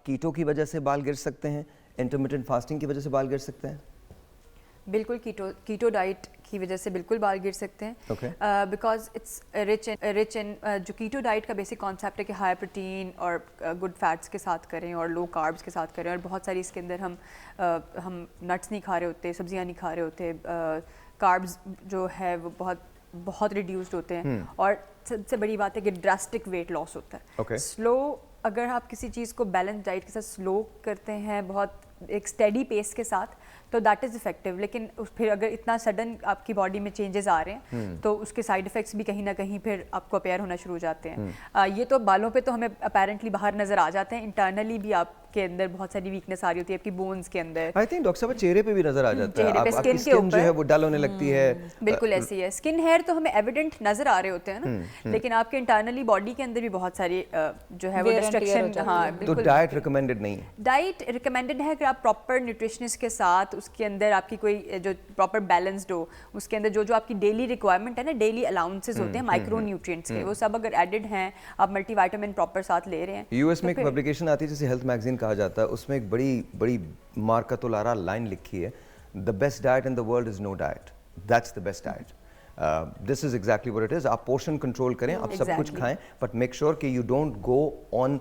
कीटो की वजह से बाल गिर सकते हैं? इंटरमिटेंट फास्टिंग की वजह से बाल गिर सकते हैं? बिल्कुल कीटो डाइट की वजह से बिल्कुल बाल गिर सकते हैं, बिकॉज इट्स रिच इन जो कीटो डाइट का बेसिक कॉन्सेप्ट है कि हाई प्रोटीन और गुड फैट्स के साथ करें और लो कार्ब्स के साथ करें, और बहुत सारी इसके अंदर हम नट्स नहीं खा रहे होते, सब्जियां नहीं खा रहे होते, कार्ब्स जो है वो बहुत रिड्यूस्ड होते हैं, और सबसे बड़ी बात है कि ड्रास्टिक वेट लॉस होता है। स्लो, अगर आप किसी चीज़ को बैलेंस डाइट के साथ स्लो करते हैं, बहुत एक स्टेडी पेस के साथ, तो दैट इज़ इफेक्टिव। लेकिन फिर अगर इतना सडन आपकी बॉडी में चेंजेस आ रहे हैं तो उसके साइड इफ़ेक्ट्स भी कहीं ना कहीं फिर आपको अपेयर होना शुरू हो जाते हैं। ये तो बालों पे तो हमें अपेरेंटली बाहर नज़र आ जाते हैं, इंटरनली भी आपके अंदर बहुत सारी वीकनेस आ रही होती है आपकी बोन्स के अंदर। आई थिंक डॉक्टर साहब चेहरे पे भी नजर आ जाता है, चेहरे पे, आपकी स्किन जो है वो डल होने लगती है। बिल्कुल ऐसी है, स्किन हेयर तो हमें एविडेंट नजर आ रहे होते हैं ना, लेकिन आपके इंटरनली बॉडी के अंदर भी बहुत सारी जो है वो डिस्ट्रक्शन। हाँ तो बिल्कुल, डाइट रिकमेंडेड नहीं है? डाइट रिकमेंडेड है अगर आप प्रॉपर न्यूट्रिशनिस्ट के साथ, उसके अंदर आपकी कोई जो प्रॉपर बैलेंस्ड हो, उसके अंदर जो आपकी डेली रिक्वायरमेंट है ना, डेली अलाउंसेस होते हैं माइक्रो न्यूट्रिएंट्स के, वो सब अगर एडेड हैं, आप मल्टीविटामिन प्रॉपर साथ ले रहे हैं। यूएस में एक पब्लिकेशन आती है जिसे हेल्थ मैगजीन कहा जाता है, उसमें एक बड़ी मार्कतुलारा लाइन लिखी है, the best diet in the world is no diet, that's the best diet. This is exactly what it is. आप पोर्शन कंट्रोल करें, आप सब कुछ खाएं, बट मेक श्योर कि यू डोंट गो ऑन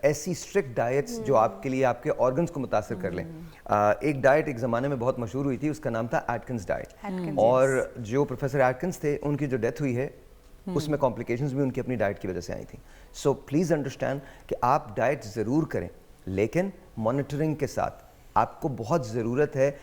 ऐसी स्ट्रिक्ट डाइट्स जो आपके लिए आपके ऑर्गन्स को मुतासर कर लें। एक डाइट एक ज़माने में बहुत मशहूर हुई थी, उसका नाम था एटकिंस डाइट, और जो प्रोफेसर एटकिंस थे उनकी जो डेथ हुई है उसमें कॉम्प्लिकेशंस भी उनकी अपनी डाइट की वजह से आई थी। सो प्लीज़ अंडरस्टैंड कि आप डाइट ज़रूर करें, लेकिन मॉनिटरिंग के साथ। आपको बहुत ज़रूरत है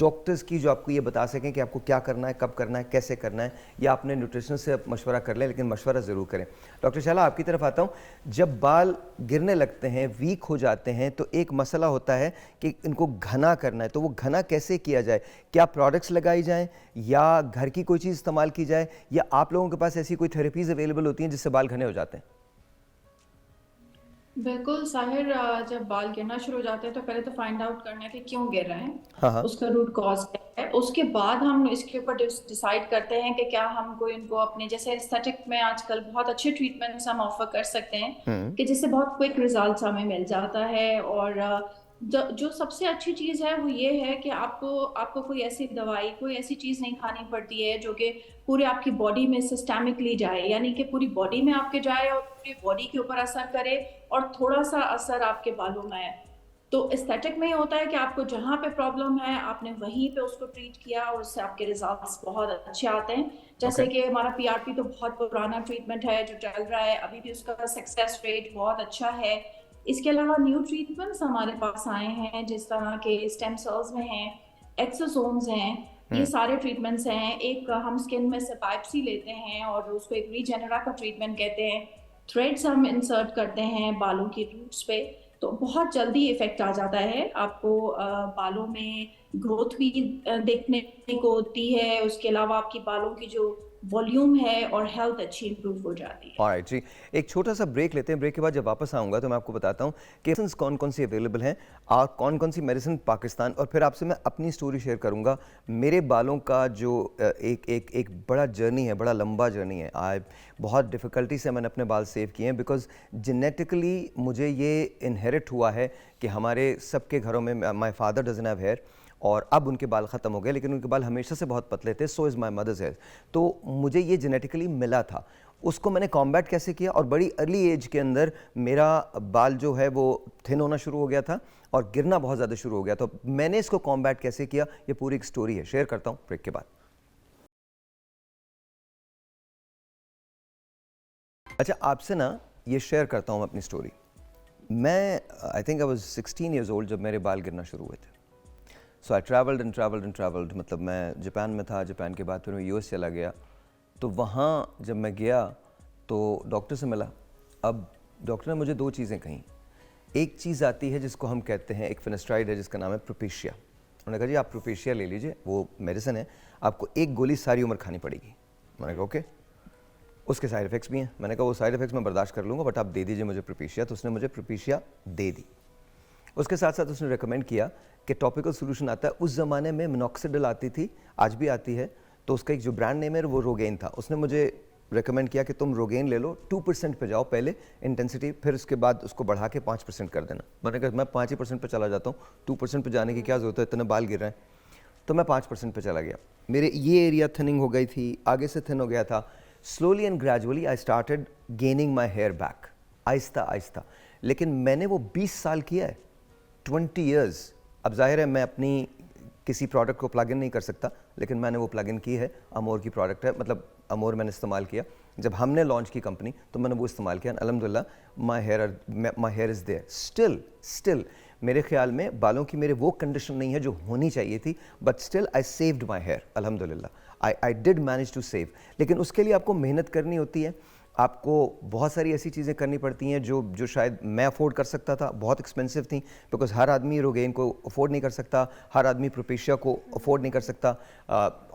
डॉक्टर्स की जो आपको ये बता सकें कि आपको क्या करना है, कब करना है, कैसे करना है, या अपने न्यूट्रिशनिस्ट से मशवरा कर लें, लेकिन मशवरा ज़रूर करें। डॉक्टर शैला आपकी तरफ आता हूँ। जब बाल गिरने लगते हैं, वीक हो जाते हैं, तो एक मसला होता है कि इनको घना करना है, तो वो घना कैसे किया जाए? क्या प्रोडक्ट्स लगाई जाएँ, या घर की कोई चीज़ इस्तेमाल की जाए, या आप लोगों के पास ऐसी कोई थेरेपीज़ अवेलेबल होती हैं जिससे बाल घने हो जाते हैं? बिल्कुल साहिर, जब बाल गिरना शुरू हो जाते हैं तो पहले तो फाइंड आउट करना है कि क्यों गिर रहे हैं, हाँ। उसका रूट कॉज क्या है। उसके बाद हम इसके ऊपर डिसाइड करते हैं कि क्या हम कोई इनको अपने, जैसे एस्थेटिक में आजकल बहुत अच्छे ट्रीटमेंट्स हम ऑफर कर सकते हैं कि जिससे बहुत क्विक रिजल्ट्स हमें मिल जाता है, और जो सबसे अच्छी चीज़ है वो ये है कि आपको कोई ऐसी दवाई, कोई ऐसी चीज़ नहीं खानी पड़ती है जो कि पूरे आपकी बॉडी में सिस्टेमिकली जाए, यानी कि पूरी बॉडी में आपके जाए और पूरी बॉडी के ऊपर असर करे और थोड़ा-सा असर आपके बालों में आए। तो एस्थेटिक में ये होता है कि आपको जहाँ पे प्रॉब्लम है, आपने वहीं पे उसको ट्रीट किया और उससे आपके रिज़ल्ट्स बहुत अच्छे आते हैं। जैसे Okay. कि हमारा पीआरपी तो बहुत पुराना ट्रीटमेंट है जो चल रहा है, अभी भी उसका सक्सेस रेट बहुत अच्छा है। इसके अलावा न्यू ट्रीटमेंट्स हमारे पास आए हैं, जिस तरह के स्टेम सेल्स में हैं, एक्सोसोम्स हैं, ये सारे ट्रीटमेंट्स हैं। एक हम स्किन में से बायोप्सी लेते हैं और उसको एक रीजेनरा का ट्रीटमेंट कहते हैं। थ्रेड्स हम इंसर्ट करते हैं बालों की रूट्स पे, तो बहुत जल्दी इफेक्ट आ जाता है। आपको बालों में ग्रोथ भी देखने को होती है, उसके अलावा आपकी बालों की जो वॉल्यूम है और हेल्थ अच्छी इंप्रूव हो जाती है। ऑलराइट जी, एक छोटा सा ब्रेक लेते हैं। ब्रेक के बाद जब वापस आऊँगा तो मैं आपको बताता हूँ कि मेडिसिन कौन कौन सी अवेलेबल हैं और कौन कौन सी मेडिसिन पाकिस्तान, और फिर आपसे मैं अपनी स्टोरी शेयर करूँगा। मेरे बालों का जो एक बड़ा जर्नी है, बड़ा लंबा जर्नी है। बहुत डिफ़िकल्टी से मैंने अपने बाल सेव किए हैं बिकॉज जेनेटिकली मुझे ये इनहेरिट हुआ है कि हमारे सबके घरों में my father doesn't have hair, और अब उनके बाल ख़त्म हो गए, लेकिन उनके बाल हमेशा से बहुत पतले थे। So is my mother's hair. तो मुझे ये जेनेटिकली मिला था। उसको मैंने कॉम्बैट कैसे किया, और बड़ी अर्ली एज के अंदर मेरा बाल जो है वो थिन होना शुरू हो गया था और गिरना बहुत ज़्यादा शुरू हो गया। तो मैंने इसको कॉम्बैट कैसे किया, ये पूरी एक स्टोरी है, शेयर करता हूँ ब्रेक के बाद। अच्छा, आपसे ना ये शेयर करता हूँ अपनी स्टोरी। मैं I think I was 16 years old जब मेरे बाल गिरना शुरू हुए थे। So I travelled and travelled and travelled, मतलब मैं जापान में था, जापान के बाद फिर मैं यूएस चला गया। तो वहाँ जब मैं गया तो डॉक्टर से मिला। अब डॉक्टर ने मुझे दो चीज़ें कहीं। एक चीज़ आती है जिसको हम कहते हैं, एक फिनेस्ट्राइड है जिसका नाम है प्रोपेशिया। उन्होंने कहा जी आप प्रोपेशिया ले लीजिए, वो मेडिसिन है, आपको एक गोली सारी उम्र खानी पड़ेगी। मैंने कहा ओके। उसके साइड इफ़ेक्ट्स भी हैं। मैंने कहा वो साइड इफ़ेक्ट्स मैं बर्दाश्त कर लूँगा, बट आप दे दीजिए मुझे प्रोपेशिया। तो उसने मुझे प्रोपेशिया दे दी। उसके साथ साथ उसने रेकमेंड किया कि टॉपिकल सोल्यूशन आता है। उस ज़माने में मिनॉक्सिडिल आती थी, आज भी आती है, तो उसका एक जो ब्रांड नेम है वो रोगेन था। उसने मुझे रेकमेंड किया कि तुम रोगेन ले लो, 2% पे जाओ पहले इंटेंसिटी, फिर उसके बाद उसको बढ़ा के 5% कर देना। मैंने कहा मैं 5% पे चला जाता हूँ, 2% पे जाने की क्या ज़रूरत है, इतने बाल गिर रहे हैं। तो मैं 5% पे चला गया। मेरे ये एरिया थिनिंग हो गई थी, आगे से थिन हो गया था। Slowly and gradually I started gaining my hair back, आहिस्ता आहिस्ता। लेकिन मैंने वो 20 साल किया है, 20 ईयर्स। अब जाहिर है मैं अपनी किसी प्रोडक्ट को प्लग इन नहीं कर सकता, लेकिन मैंने वो प्लग इन की है। अमोर की प्रोडक्ट है, मतलब अमोर मैंने इस्तेमाल किया। जब हमने लॉन्च की कंपनी तो मैंने वो इस्तेमाल किया। अल्हम्दुलिल्लाह my hair is there still. मेरे ख्याल में बालों की मेरे वो कंडीशन नहीं है जो होनी चाहिए थी, but still I saved my hair अल्हम्दुलिल्लाह। I did manage to save. लेकिन उसके लिए आपको मेहनत करनी होती है, आपको बहुत सारी ऐसी चीज़ें करनी पड़ती हैं जो शायद मैं अफोर्ड कर सकता था, बहुत एक्सपेंसिव थी, बिकॉज हर आदमी रोगेन को अफोर्ड नहीं कर सकता, हर आदमी प्रोपेशिया को अफोर्ड नहीं कर सकता।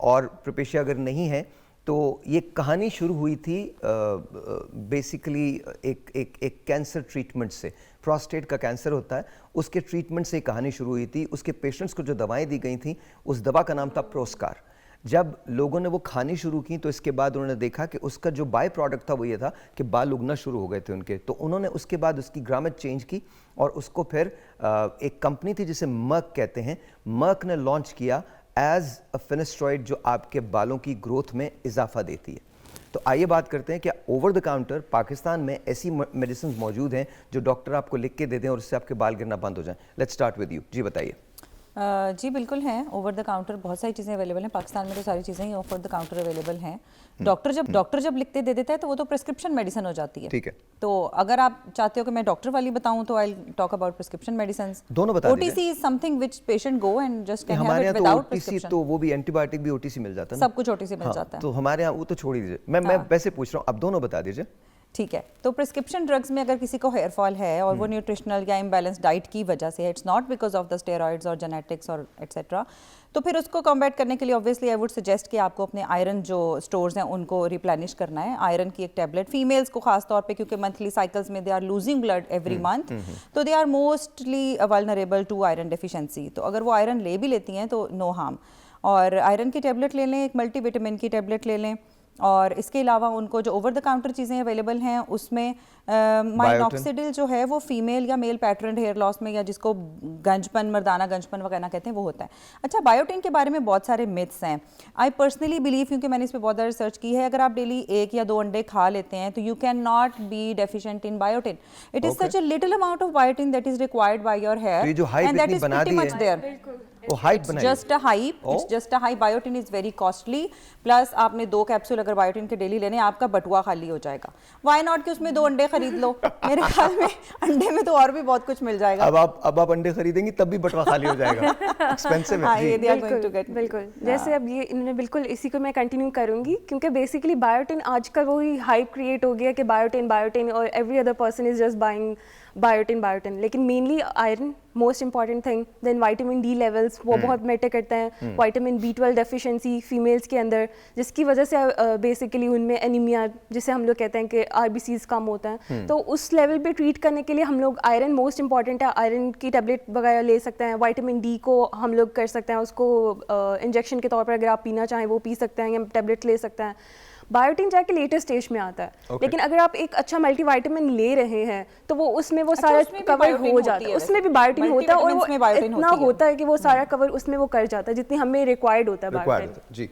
और प्रोपेशिया अगर नहीं है तो ये कहानी शुरू हुई थी बेसिकली एक कैंसर ट्रीटमेंट से। प्रोस्टेट का कैंसर होता है, उसके ट्रीटमेंट से कहानी शुरू हुई थी। उसके पेशेंट्स को जो दवाएं दी गई थी, उस दवा का नाम था प्रोस्कार। जब लोगों ने वो खानी शुरू की तो इसके बाद उन्होंने देखा कि उसका जो बाय प्रोडक्ट था वो ये था कि बाल उगना शुरू हो गए थे उनके। तो उन्होंने उसके बाद उसकी ग्रामेज चेंज की और उसको फिर एक कंपनी थी जिसे मर्क कहते हैं, मर्क ने लॉन्च किया एज अ फिनेस्ट्रॉइड जो आपके बालों की ग्रोथ में इजाफा देती है। तो आइए बात करते हैं कि ओवर द काउंटर पाकिस्तान में ऐसी मेडिसिन मौजूद हैं जो डॉक्टर आपको लिख के दे दें और उससे आपके बाल गिरना बंद हो जाएं। लेट्स स्टार्ट विद यू, जी बताइए। जी बिल्कुल हैं, ओवर द काउंटर बहुत सारी चीज़ें अवेलेबल हैं। पाकिस्तान में तो सारी चीज़ें ही ओवर द काउंटर अवेलेबल हैं। डॉक्टर जब लिखते दे देता है तो वो तो प्रिस्क्रिप्शन मेडिसिन हो जाती है। ठीक है। तो अगर आप चाहते हो कि मैं डॉक्टर वाली बताऊं तो I talk about prescription medicine. दोनों बता दीजिए। OTC is something which patient go and just can have हमारे इट यहाँ विदाउट तो ओटीसी, प्रिस्क्रिप्शन। तो वो भी एंटीबायोटिक भी ओटीसी मिल जाता है ना? सब कुछ ओटीसी मिल जाता है। तो हमारे यहाँ वो तो छोड़ ही दीजिए, मैं वैसे पूछ रहा हूँ, आप दोनों बता दीजिए। ठीक है। तो प्रिस्क्रिप्शन ड्रग्स में अगर किसी को हेयर फॉल है और वो न्यूट्रिशनल या इम्बैलेंस डाइट की वजह से है, it's not because of the steroids और जेनेटिक्स और एटसेट्रा, तो फिर उसको कॉम्बैट करने के लिए ऑब्वियसली आई वुड सजेस्ट कि आपको अपने आयरन जो स्टोर्स हैं उनको रिप्लेनिश करना है। आयरन की एक टैबलेट फीमेल्स को खास तौर पे, क्योंकि मंथली साइकिल्स में they are losing blood every month, तो they are mostly vulnerable to iron deficiency. तो अगर वो आयरन ले भी लेती हैं तो नो हार्म। और आयरन की टैबलेट ले लें, एक मल्टीविटामिन की टैबलेट ले लें, और इसके अलावा उनको जो ओवर द काउंटर चीज़ें अवेलेबल हैं उसमें माइनॉक्सिडिल जो है वो फीमेल या मेल पैटर्न हेयर लॉस में या जिसको गंजपन, मर्दाना गंजपन वगैरह कहते हैं, वो होता है। अच्छा, बायोटिन के बारे में बहुत सारे मिथ्स हैं। आई पर्सनली बिलीव, क्योंकि मैंने इस पर बहुत ज़्यादा रिसर्च की है, अगर आप डेली 1 या 2 अंडे खा लेते हैं तो you can not be deficient in biotin. It is such a little amount of biotin that is required by your hair ये जो hype एंड दैट इतनी इज बना प्रीटी दी मच है। देयर। वो हाइट बनाई just a hype, it's just a hype. Biotin is very costly, plus आपने 2 कैप्सूल अगर बायोटिन के डेली लेने, आपका बटुआ खाली हो जाएगा। व्हाई नॉट कि उसमें 2 अंडे खरीद लो। मेरे ख्याल में अंडे में तो और भी बहुत कुछ मिल जाएगा। अब आप अंडे खरीदेंगी तब भी बटवा खाली हो जाएगा। एक्सपेंसिव हाँ, है ये जी। they are going to get। बिल्कुल जैसे अब ये इन्होंने बिल्कुल इसी को मैं कंटिन्यू करूंगी, क्योंकि बेसिकली बायोटिन आजकल वही हाइप क्रिएट हो गया कि बायोटिन बायोटिन और every other person is just buying biotin. लेकिन mainly iron most important thing, then vitamin D levels वो बहुत मैटर करते हैं। विटामिन B12 डेफिशिएंसी फीमेल्स के अंदर, जिसकी वजह से बेसिकली उनमें एनीमिया, जिसे हम लोग कहते हैं कि RBCs कम होता है, तो उस लेवल पे ट्रीट करने के लिए हम लोग आयरन मोस्ट इंपॉर्टेंट है, आयरन की टेबलेट वगैरह ले सकते हैं। विटामिन डी को हम लोग कर सकते हैं, उसको इंजेक्शन के तौर पर अगर आप पीना चाहें वो पी सकते हैं या टेबलेट ले सकते हैं। बायोटिन जाके लेटर स्टेज में आता है, लेकिन अगर आप एक अच्छा मल्टीविटामिन ले रहे हैं तो वो उसमें वो सारा उसमें भी कवर बायोटिन हो होती जाता है, है उसमें भी बायोटिन होता है और मल्टीविटामिन्स में वो बायोटिन इतना होती है। होता है कि वो सारा कवर उसमें वो कर जाता है जितनी हमें रिक्वायर्ड होता है Required बायोटिन। जी।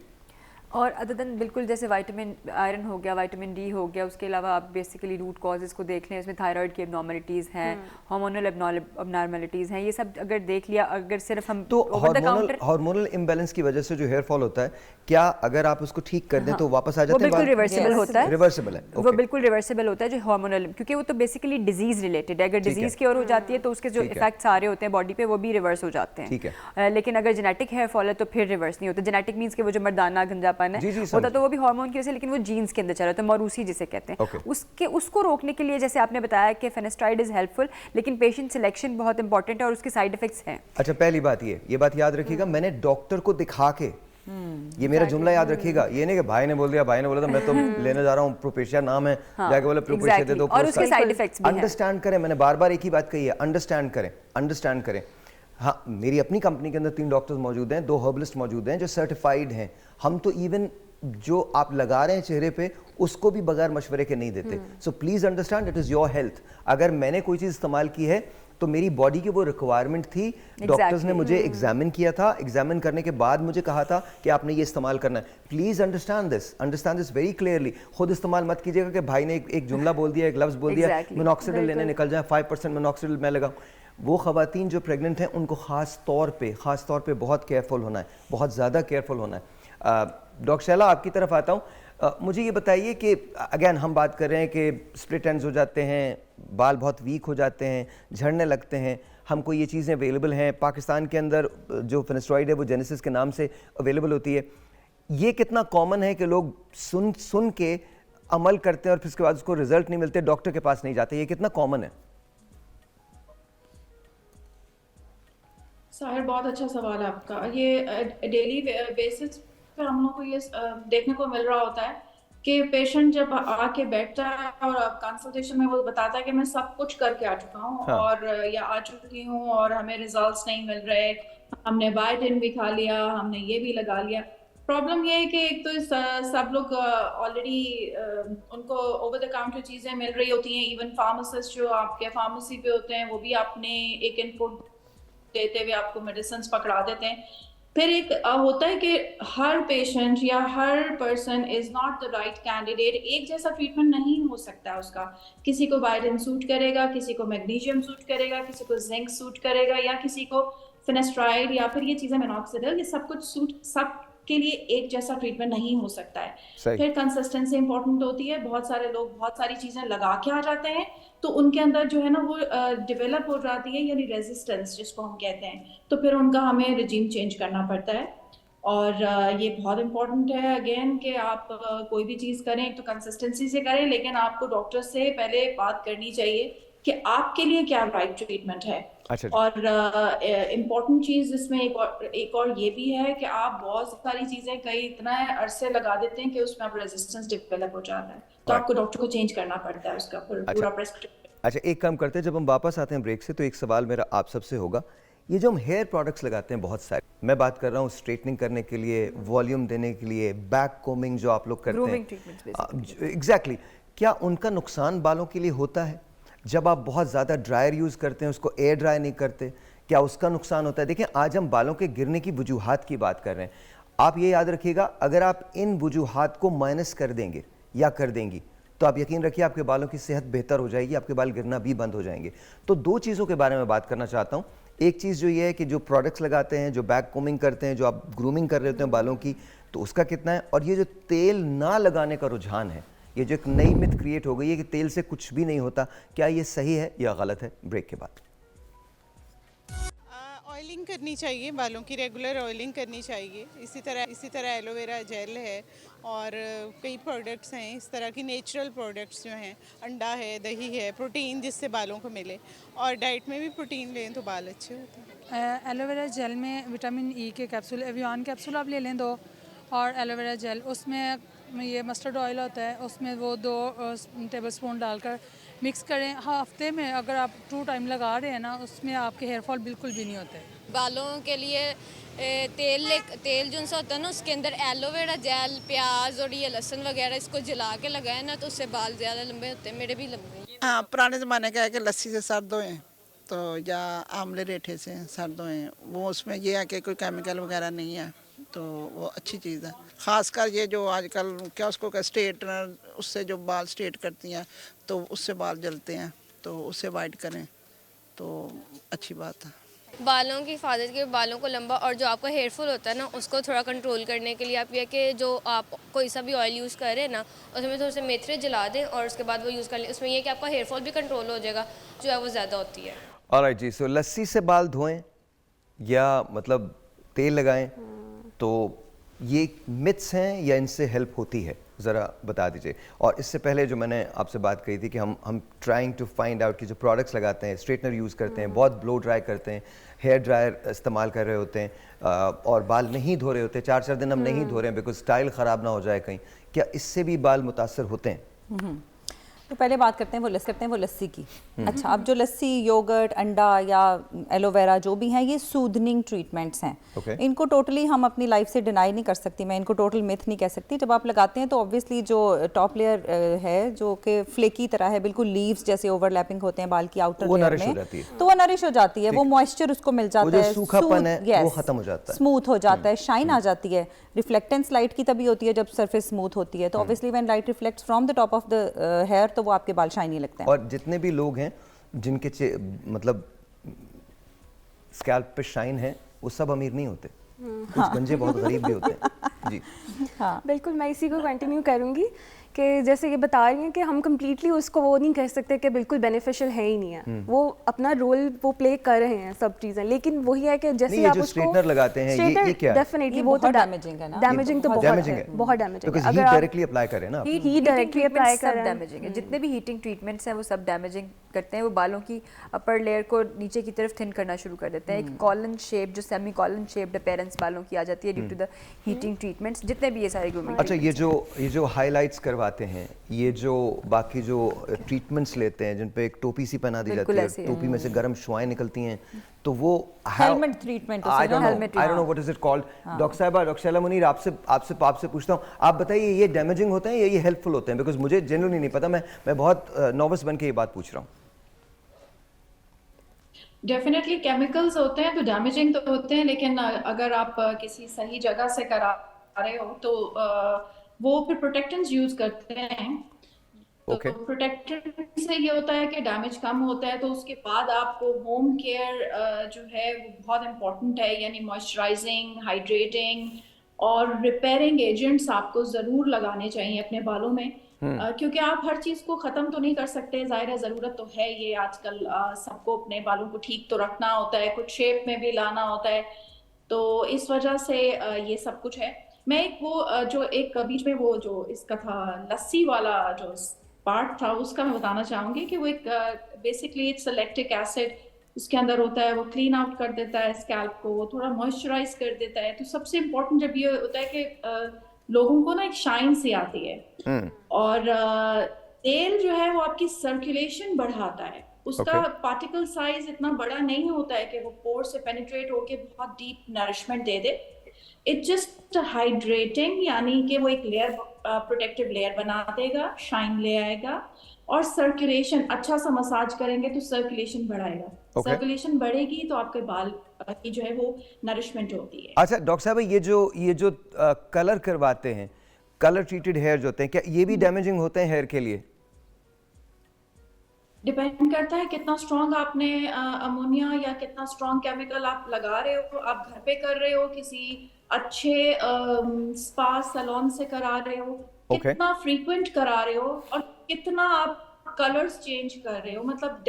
और अदर देन बिल्कुल जैसे विटामिन आयरन हो गया, विटामिन डी हो गया, उसके अलावा आप बेसिकली रूट कॉजेज़ को देख लें, इसमें थायराइड की एबनॉर्मलिटीज़ हैं, हार्मोनल एबनॉर्मलिटीज़ हैं, ये सब अगर देख लिया, अगर सिर्फ हम तो over the counter hormonal imbalance की वजह से जो हेयर फॉल होता है, क्या अगर आप उसको ठीक कर दें तो वापस आ वो जाते हैं? बिल्कुल रिवर्सिबल होता है। रिवर्सिबल है, वो बिल्कुल रिवर्सिबल होता है जो हार्मोनल, क्योंकि वो तो बेसिकली डिजीज रिलेटेड है। अगर डिजीज की ओर हो जाती है तो उसके जो इफेक्ट्स आ रहे होते हैं बॉडी पे वो भी रिवर्स हो जाते ठीक हैं। लेकिन अगर जेनेटिक हेयर फॉल है तो फिर रिवर्स नहीं होता। जेनेटिक मींस कि वो जो मर्दाना गंजापन जी, जी, है होता तो वो भी हार्मोन की वजह से, लेकिन वो जीन्स के अंदर चल रहा है, तो मौरूसी जिसे कहते हैं। उसको रोकने के लिए जैसे आपने बताया कि फेनेस्ट्राइड इज हेल्पफुल, लेकिन पेशेंट सिलेक्शन बहुत इंपॉर्टेंट है और उसके साइड इफेक्ट्स हैं। अच्छा, पहली बात ये बात याद रखिएगा, मैंने डॉक्टर को दिखा के, ये मेरा जुमला याद रखिएगा, ये नहीं कि भाई ने बोल दिया, भाई ने बोला था मैं तो लेने जा रहा हूँ, प्रोपेशिया नाम है, जाके बोले प्रोपेशिया दे दो, और उसके साइड इफेक्ट्स भी हैं। अंडरस्टैंड करें, मैंने बार-बार एक ही बात कही है, अंडरस्टैंड करें। हाँ, मेरी अपनी कंपनी के अंदर 3 डॉक्टर्स मौजूद हैं, 2 हर्बलिस्ट मौजूद हैं जो सर्टिफाइड हैं। हम तो इवन जो आप लगा रहे हैं चेहरे पे उसको भी बगैर मशवरे के नहीं देते। So please understand, it is your health. अगर मैंने कोई चीज इस्तेमाल की है तो मेरी बॉडी की वो रिक्वायरमेंट थी, डॉक्टर्स ने मुझे एग्जामिन किया था, एग्जामिन करने के बाद मुझे कहा था कि आपने ये इस्तेमाल करना है। Please understand this very clearly. खुद इस्तेमाल मत कीजिएगा कि भाई ने एक जुमला बोल दिया, एक लफ्ज बोल दिया, मिनॉक्सिडिल लेने निकल जाए, 5% मिनॉक्सिडिल मैं लगाऊं। वो खवातीन जो प्रेग्नेंट हैं उनको खास तौर पे बहुत केयरफुल होना है, बहुत ज़्यादा केयरफुल होना है। डॉक्टर शैला, आपकी तरफ आता हूँ। मुझे ये बताइए कि अगेन हम बात कर रहे हैं कि स्प्लिट एंड्स हो जाते हैं, बाल बहुत वीक हो जाते हैं, झड़ने लगते हैं, हमको ये चीज़ें अवेलेबल हैं पाकिस्तान के अंदर, जो फिनेस्ट्रॉइड है वो जेनेसिस के नाम से अवेलेबल होती है। ये कितना कॉमन है कि लोग सुन के अमल करते हैं और फिर उसके बाद उसको रिजल्ट नहीं मिलते, डॉक्टर के पास नहीं जाते, ये कितना कॉमन है? साहिर, बहुत अच्छा सवाल है आपका। ये डेली बेसिस पे हम लोग को ये देखने को मिल रहा होता है कि पेशेंट जब आके बैठता है और कंसल्टेशन में वो बताता है कि मैं सब कुछ करके आ चुका हूँ और या आ चुकी हूँ और हमें रिजल्ट्स नहीं मिल रहे, हमने बायोटिन भी खा लिया, हमने ये भी लगा लिया। प्रॉब्लम ये है कि एक तो सब लोग ऑलरेडी उनको ओवर द काउंटर चीज़ें मिल रही होती हैं। इवन फार्मासिस्ट जो आपके फार्मेसी पे होते हैं वो भी अपने एक इनपुट देते हुए आपको मेडिसिन पकड़ा देते हैं। फिर एक होता है कि हर पेशेंट या हर person is not the right candidate. एक जैसा ट्रीटमेंट नहीं हो सकता उसका। किसी को बायोटिन सूट करेगा, किसी को मैग्नीशियम सूट करेगा, किसी को जिंक सूट करेगा, या किसी को फिनेस्ट्राइड या फिर ये चीज़ें मिनॉक्सिडिल, ये सब कुछ सूट, सब के लिए एक जैसा ट्रीटमेंट नहीं हो सकता है। फिर कंसिस्टेंसी इंपॉर्टेंट होती है। बहुत सारे लोग बहुत सारी चीजें लगा के आ जाते हैं तो उनके अंदर जो है ना वो डेवलप हो जाती है, यानी रेजिस्टेंस जिसको हम कहते हैं, तो फिर उनका हमें रिजीम चेंज करना पड़ता है। और ये बहुत इंपॉर्टेंट है अगेन कि आप कोई भी चीज़ करें तो कंसिस्टेंसी से करें, लेकिन आपको डॉक्टर से पहले बात करनी चाहिए कि आपके लिए क्या राइट ट्रीटमेंट है। अच्छा। और इम्पॉर्टेंट चीज़ इसमें एक और ये भी है कि आप बहुत सारी चीज़ें कई इतना अरसे लगा देते हैं कि उसमें आप रेजिस्टेंस डेवलप हो जाता है, तो आपको डॉक्टर को चेंज करना पड़ता है उसका पूरा प्रेस्क्रिप्शन। अच्छा, एक काम करते हैं, जब हम वापस आते हैं ब्रेक से तो एक सवाल मेरा आप सबसे होगा, ये जो हम हेयर प्रोडक्ट्स लगाते हैं बहुत सारे, मैं बात कर रहा हूँ स्ट्रेटनिंग करने के लिए, वॉल्यूम देने के लिए, बैक कोमिंग जो आप लोग करते Grooming हैं, treatments एग्जैक्टली क्या उनका नुकसान बालों के लिए होता है? जब आप बहुत ज़्यादा ड्रायर यूज़ करते हैं, उसको एयर ड्राई नहीं करते, क्या उसका नुकसान होता है? देखिए, आज हम बालों के गिरने की वजूहात की बात कर रहे हैं। आप ये याद रखिएगा, अगर आप इन वजूहात को माइनस कर देंगे या कर देंगी तो आप यकीन रखिए आपके बालों की सेहत बेहतर हो जाएगी, आपके बाल गिरना भी बंद हो जाएंगे। तो दो चीज़ों के बारे में बात करना चाहता हूँ। एक चीज़ जो ये है कि जो प्रोडक्ट्स लगाते हैं, जो बैक कोमिंग करते हैं, जो आप ग्रूमिंग कर रहे होते हैं बालों की, तो उसका कितना है, और ये जो तेल ना लगाने का रुझान है, ये जो एक नई मिथ क्रिएट हो गई है कि तेल से कुछ भी नहीं होता, क्या ये सही है या गलत है? ब्रेक के बाद। ऑयलिंग करनी चाहिए, बालों की रेगुलर ऑयलिंग करनी चाहिए। इसी तरह एलोवेरा जेल है और कई प्रोडक्ट्स हैं इस तरह की नेचुरल प्रोडक्ट्स जो हैं, अंडा है, दही है, प्रोटीन जिससे बालों को मिले, और डाइट में भी प्रोटीन लें तो बाल अच्छे होते हैं। एलोवेरा जेल में विटामिन ई के कैप्सूल, एवियन कैप्सूल आप ले लें 2, और एलोवेरा जेल उसमें ये मस्टर्ड ऑयल होता है, उसमें वो 2 टेबलस्पून डालकर मिक्स करें। हफ्ते में अगर आप 2 टाइम लगा रहे हैं ना, उसमें आपके हेयर फॉल बिल्कुल भी नहीं होते। बालों के लिए तेल जो सा होता है ना, उसके अंदर एलोवेरा जेल, प्याज और ये लहसुन वगैरह इसको जला के लगाए ना, तो उससे बाल ज़्यादा लंबे होते हैं। मेरे भी लंबे हैं। हाँ, पुराने ज़माने का है कि लस्सी से सर धोएं तो, या आंवले रेठे से सर धोएं, वो उसमें ये है कि कोई केमिकल वगैरह नहीं है, तो वो अच्छी चीज़ है। ख़ासकर ये जो आजकल क्या उसको क्या स्ट्रेटनर, उससे जो बाल स्ट्रेट करती हैं तो उससे बाल जलते हैं, तो उससे वाइट करें तो अच्छी बात है। बालों की हिफाजत के, बालों को लंबा, और जो आपका हेयर फॉल होता है ना, उसको थोड़ा कंट्रोल करने के लिए आप ये कि जो आप कोई सा भी ऑयल यूज़ कर रहे हैं ना, उसमें थोड़े से मेथरे जला दें और उसके बाद वो यूज़ कर लें। उसमें ये कि आपका हेयर फॉल भी कंट्रोल हो जाएगा, जो है वो ज़्यादा होती है। ऑलराइट जी, सो लस्सी से बाल धोएं या मतलब तेल लगाएं, तो ये मिथ्स हैं या इनसे हेल्प होती है, ज़रा बता दीजिए। और इससे पहले जो मैंने आपसे बात कही थी कि हम ट्राइंग टू फाइंड आउट कि जो प्रोडक्ट्स लगाते हैं, स्ट्रेटनर यूज़ करते हैं, बहुत ब्लो ड्राई करते हैं, हेयर ड्रायर इस्तेमाल कर रहे होते हैं, और बाल नहीं धो रहे होते, 4-4 दिन हम नहीं धो रहे हैं बिकॉज स्टाइल ख़राब ना हो जाए कहीं, क्या इससे भी बाल मुतासर होते हैं? तो पहले बात करते हैं वो लस्सी की। अच्छा, अब जो लस्सी, योगर्ट, अंडा या एलोवेरा जो भी हैं, ये सूदनिंग ट्रीटमेंट्स हैं। इनको टोटली हम अपनी लाइफ से डिनाई नहीं कर सकती, मैं इनको टोटल मिथ नहीं कह सकती। जब आप लगाते हैं तो ऑब्वियसली जो टॉप लेयर है जो कि फ्लेकी तरह है, बिल्कुल लीव्स जैसे ओवरलैपिंग होते हैं बाल की आउटर लेयर में, तो वो नरिश हो जाती है, वो मॉइस्चर उसको मिल जाता है, सूखापन है वो खत्म हो जाता है, स्मूथ हो जाता है, शाइन आ जाती है। रिफ्लेक्टेंस लाइट की तभी होती है जब सरफेस स्मूथ होती है, तो obviously when light reflects from the top of the hair, तो वो आपके बाल शाइनी लगते हैं। और जितने भी लोग हैं जिनके मतलब स्कैल्प पे शाइन है, वो सब अमीर नहीं होते, कुछ गंजे बहुत गरीब भी होते हैं। जी हाँ, बिल्कुल, मैं इसी को कंटिन्यू करूँगी कि जैसे ये बता रही हैं कि हम कम्प्लीटली उसको वो नहीं कह सकते कि बिल्कुल बेनिफिशियल है ही नहीं है, वो अपना रोल वो प्ले कर रहे हैं सब चीज़ें, लेकिन वही है कि जैसे आप जो उसको स्ट्रेटनर लगाते हैं, ये क्या है? डेफिनेटली वो तो डैमेजिंग है ना, डैमेजिंग तो बहुत डैमेजिंग है। अगर डायरेक्टली अप्लाई करें ना, हीट डायरेक्टली अप्लाई करें, डैमेजिंग है। जितने भी हीटिंग ट्रीटमेंट्स हैं वो सब डैमेजिंग करते हैं, वो बालों की अपर लेयर को नीचे की तरफ थिन करना शुरू कर देते हैं। एक कॉलन शेप, जो सेमी कॉलन शेप्ड अपीयरेंस बालों की आ जाती है due to the heating treatments, जितने भी ये सारे ग्रूमिंग। अच्छा, ये जो हाइलाइट्स करवाते हैं, ये जो बाकी जो ट्रीटमेंट्स लेते हैं जिन पे एक टोपी सी पहना दी जाती है, टोपी में से गर्म शुआएं निकलती हैं, तो वो helmet treatment, I don't know what is it called. Doctor साहिबा, डॉक्टर शैला मुनीर, आपसे पूछता हूँ, आप बताइए ये डैमेजिंग होते हैं या ये हेल्पफुल होते हैं? बिकॉज मुझे जेन्युइनली नहीं पता, मैं बहुत नर्वस बन के ये बात पूछ रहा हूँ। डेफिनेटली केमिकल्स होते हैं तो डैमेजिंग तो होते हैं, लेकिन अगर आप किसी सही जगह से करा रहे हो तो वो फिर प्रोटेक्टेंट्स यूज करते हैं। तो प्रोटेक्टेंट से ये होता है कि डैमेज कम होता है, तो उसके बाद आपको होम केयर जो है वो बहुत इंपॉर्टेंट है, यानी मॉइस्चराइजिंग, हाइड्रेटिंग और रिपेयरिंग एजेंट्स आपको ज़रूर लगाने चाहिए अपने बालों में, क्योंकि आप हर चीज़ को ख़त्म तो नहीं कर सकते, ज़ाहिर है ज़रूरत तो है ये आजकल सबको अपने बालों को ठीक तो रखना होता है, कुछ शेप में भी लाना होता है, तो इस वजह से ये सब कुछ है। मैं जो एक बीच में वो जो इसका था लस्सी वाला जो पार्ट था, उसका मैं बताना चाहूँगी कि वो एक बेसिकली इट्स लैक्टिक एसिड उसके अंदर होता है, वो क्लीन आउट कर देता है स्कैल्प को, वो थोड़ा मॉइस्चराइज कर देता है। तो सबसे इम्पोर्टेंट जब ये होता है कि लोगों को ना एक शाइन सी आती है, और तेल जो है वो आपकी सर्कुलेशन बढ़ाता है, उसका पार्टिकल साइज इतना बड़ा नहीं होता है कि वो पोर से पेनिट्रेट होके बहुत deep nourishment they they. It just hydrating, यानी कि वो एक लेयर, प्रोटेक्टिव लेयर बना देगा, शाइन ले आएगा, और सर्कुलेशन, अच्छा सा मसाज करेंगे तो सर्कुलेशन बढ़ाएगा। सर्कुलेशन बढ़ेगी तो आपके बाल की जो है वो नरिशमेंट होती है। अच्छा डॉक्टर साहब, ये जो कलर करवाते हैं, कलर ट्रीटेड हेयर जो होते हैं, क्या ये भी डैमेजिंग होते हैं हेयर के लिए? डिपेंड करता है कितना स्ट्रॉन्ग आपने अमोनिया या कितना स्ट्रॉन्ग केमिकल आप लगा रहे हो। आप घर पे कर रहे हो, किसी अच्छे स्पा सैलून से करा रहे हो, कितना फ्रीक्वेंट करा रहे हो, और कितना आप कलर्स चेंज कर रहे हो। मतलब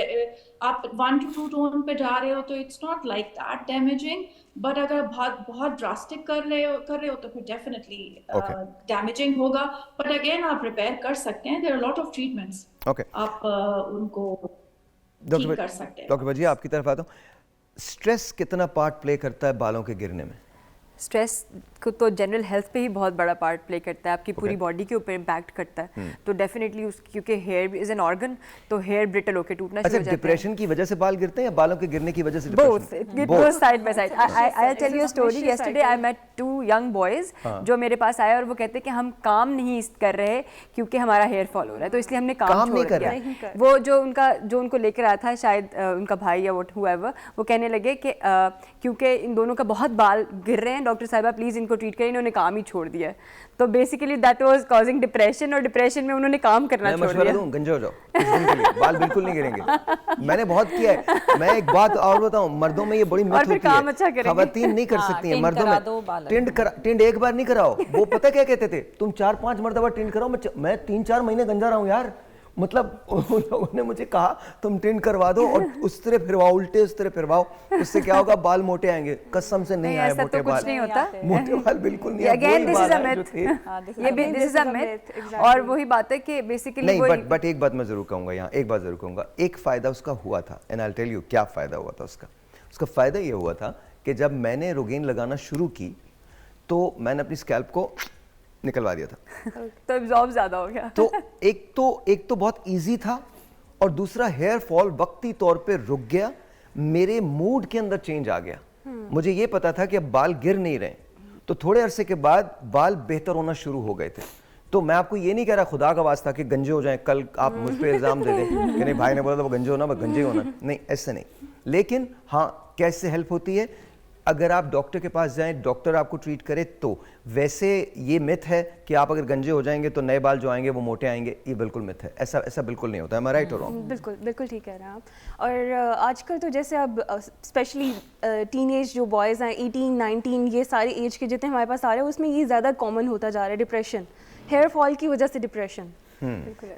आप 1 to 2 टोन पे जा रहे हो तो it's not like that damaging, but अगर बहुत ड्रास्टिक कर रहे हो तो फिर डेफिनेटली डैमेजिंग होगा। बट अगेन आप रिपेयर कर सकते हैं, there are lot of treatments, आप उनको ठीक कर सकते हैं। डॉक्टर भजिया, आपकी तरफ आता हूँ। स्ट्रेस कितना पार्ट प्ले करता है बालों के गिरने में? स्ट्रेस को तो जनरल हेल्थ पे ही बहुत बड़ा पार्ट प्ले करता है, आपकी पूरी बॉडी के ऊपर इम्पैक्ट करता है। तो डेफिनेटली क्योंकि हेयर इज एन ऑर्गन, तो हेयर ब्रिटल होकर टूटना शुरू हो जाता है। डिप्रेशन की वजह से बाल गिरते हैं या बालों के गिरने की वजह से? Both, it goes side by side. I tell you a story. Yesterday I met 2 young boys जो मेरे पास आए और वो कहते हैं कि हम काम नहीं कर रहे क्योंकि हमारा हेयर फॉल हो रहा है, तो इसलिए हमने काम छोड़ दिया। वो जो उनको लेकर आया था, शायद उनका भाई या व्हाट हुएवर, वो कहने लगे कि क्योंकि इन दोनों का बहुत बाल गिर रहे हैं, डॉक्टर साहिबा प्लीज इनको ट्रीट करें। इन्होंने काम ही छोड़ दिया। तो basically that was causing depression, और डिप्रेशन में उन्होंने काम करना छोड़ दिया। मैं गंजे हो जाओ, कुछ दिन के लिए बाल बिल्कुल नहीं गिरेंगे। मैंने बहुत किया है। मैं एक बात और बताऊं, मर्दों में ये बड़ी मिथ होती है, खवातीन नहीं कर सकती हैं। मर्दों में टिंड एक बार नहीं कराओ। वो पता क्या कहते थे, तुम 4-5 मर्तबा टिंड कराओ। मैं 3-4 महीने गंजा रहा हूं यार। मतलब उन लोगों ने मुझे कहा तुम टिंड करवा दो और उस तरह फिरवाओ, उल्टे उस तरह फिरवाओ, उससे क्या होगा, बाल मोटे आएंगे। कसम से नहीं आए मोटे बाल। नहीं होता, मोटे बाल बिल्कुल नहीं। Again this is a myth, ये भी दिस इज अ मिथ। और वही बात है कि बेसिकली नहीं, बट एक बात मैं जरूर कहूंगा यहाँ, एक बात जरूर कहूंगा। एक फायदा उसका हुआ था, and I will tell you क्या फायदा हुआ था उसका फायदा ये हुआ था कि जब मैंने रोगेन लगाना शुरू की तो मैंने अपनी स्कैल्प को निकलवा दिया था। तो एब्जॉर्ब ज्यादा हो गया। तो एक तो बहुत इजी था, और दूसरा हेयर फॉल वक्ती तौर पे रुक गया। मेरे मूड के अंदर चेंज आ गया। मुझे ये पता था कि अब बाल गिर नहीं रहे, तो थोड़े अरसे के बाद बाल बेहतर होना शुरू हो गए थे। तो मैं आपको ये नहीं कह रहा खुदा का वास्ता कि गंजे हो जाएं, कल आप मुझ पे इल्जाम दे दें कि नहीं भाई ने बोला था वो गंजे होना, मैं गंजे होना, नहीं, ऐसे नहीं। लेकिन हाँ, कैसे हेल्प होती है, अगर आप डॉक्टर के पास जाएं, डॉक्टर आपको ट्रीट करे तो। वैसे ये मिथ है कि आप अगर गंजे हो जाएंगे तो नए बाल जो आएंगे वो मोटे आएंगे, ये बिल्कुल मिथ है। ऐसा बिल्कुल नहीं होता है। राइट और रॉन्ग? बिल्कुल ठीक कह रहे हैं आप। और आजकल तो जैसे अब स्पेशली टीनेज जो बॉयज़ हैं, 18-19, ये सारे एज के जितने हमारे पास आ रहे हैं, उसमें ये ज़्यादा कॉमन होता जा रहा है डिप्रेशन, हेयर फॉल की वजह से डिप्रेशन।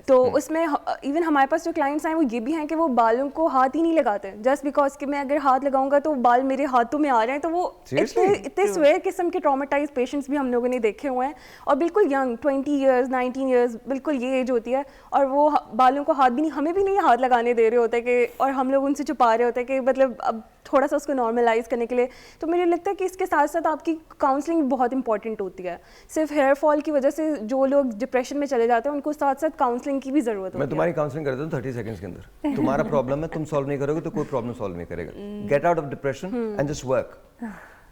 तो उसमें इवन हमारे पास जो क्लाइंट्स हैं वो ये भी हैं कि वो बालों को हाथ ही नहीं लगाते, जस्ट बिकॉज कि मैं अगर हाथ लगाऊंगा तो बाल मेरे हाथों में आ रहे हैं। तो वो इतने स्वेयर किस्म के ट्रॉमेटाइज पेशेंट्स भी हम लोगों ने देखे हुए हैं, और बिल्कुल यंग 20 ईयर्स 19 ईयर्स, बिल्कुल ये एज होती है, और वो बालों को हाथ भी नहीं, हमें भी नहीं हाथ लगाने दे रहे होते कि, और हम लोग उनसे छुपा रहे होते हैं कि मतलब अब थोड़ा सा उसको नॉर्मलाइज करने के लिए। तो मुझे लगता है कि इसके साथ साथ आपकी काउंसलिंग बहुत इंपॉर्टेंट होती है। सिर्फ हेयर फॉल की वजह से जो लोग डिप्रेशन में चले जाते हैं उनको साथ साथ काउंसलिंग की भी जरूरत होती है। मैं तुम्हारी काउंसलिंग कर देता हूँ 30 सेकंड्स के अंदर। तुम्हारा प्रॉब्लम है, तुम सॉल्व नहीं करोगे तो कोई प्रॉब्लम सॉल्व नहीं करेगा। Get out of depression and just work.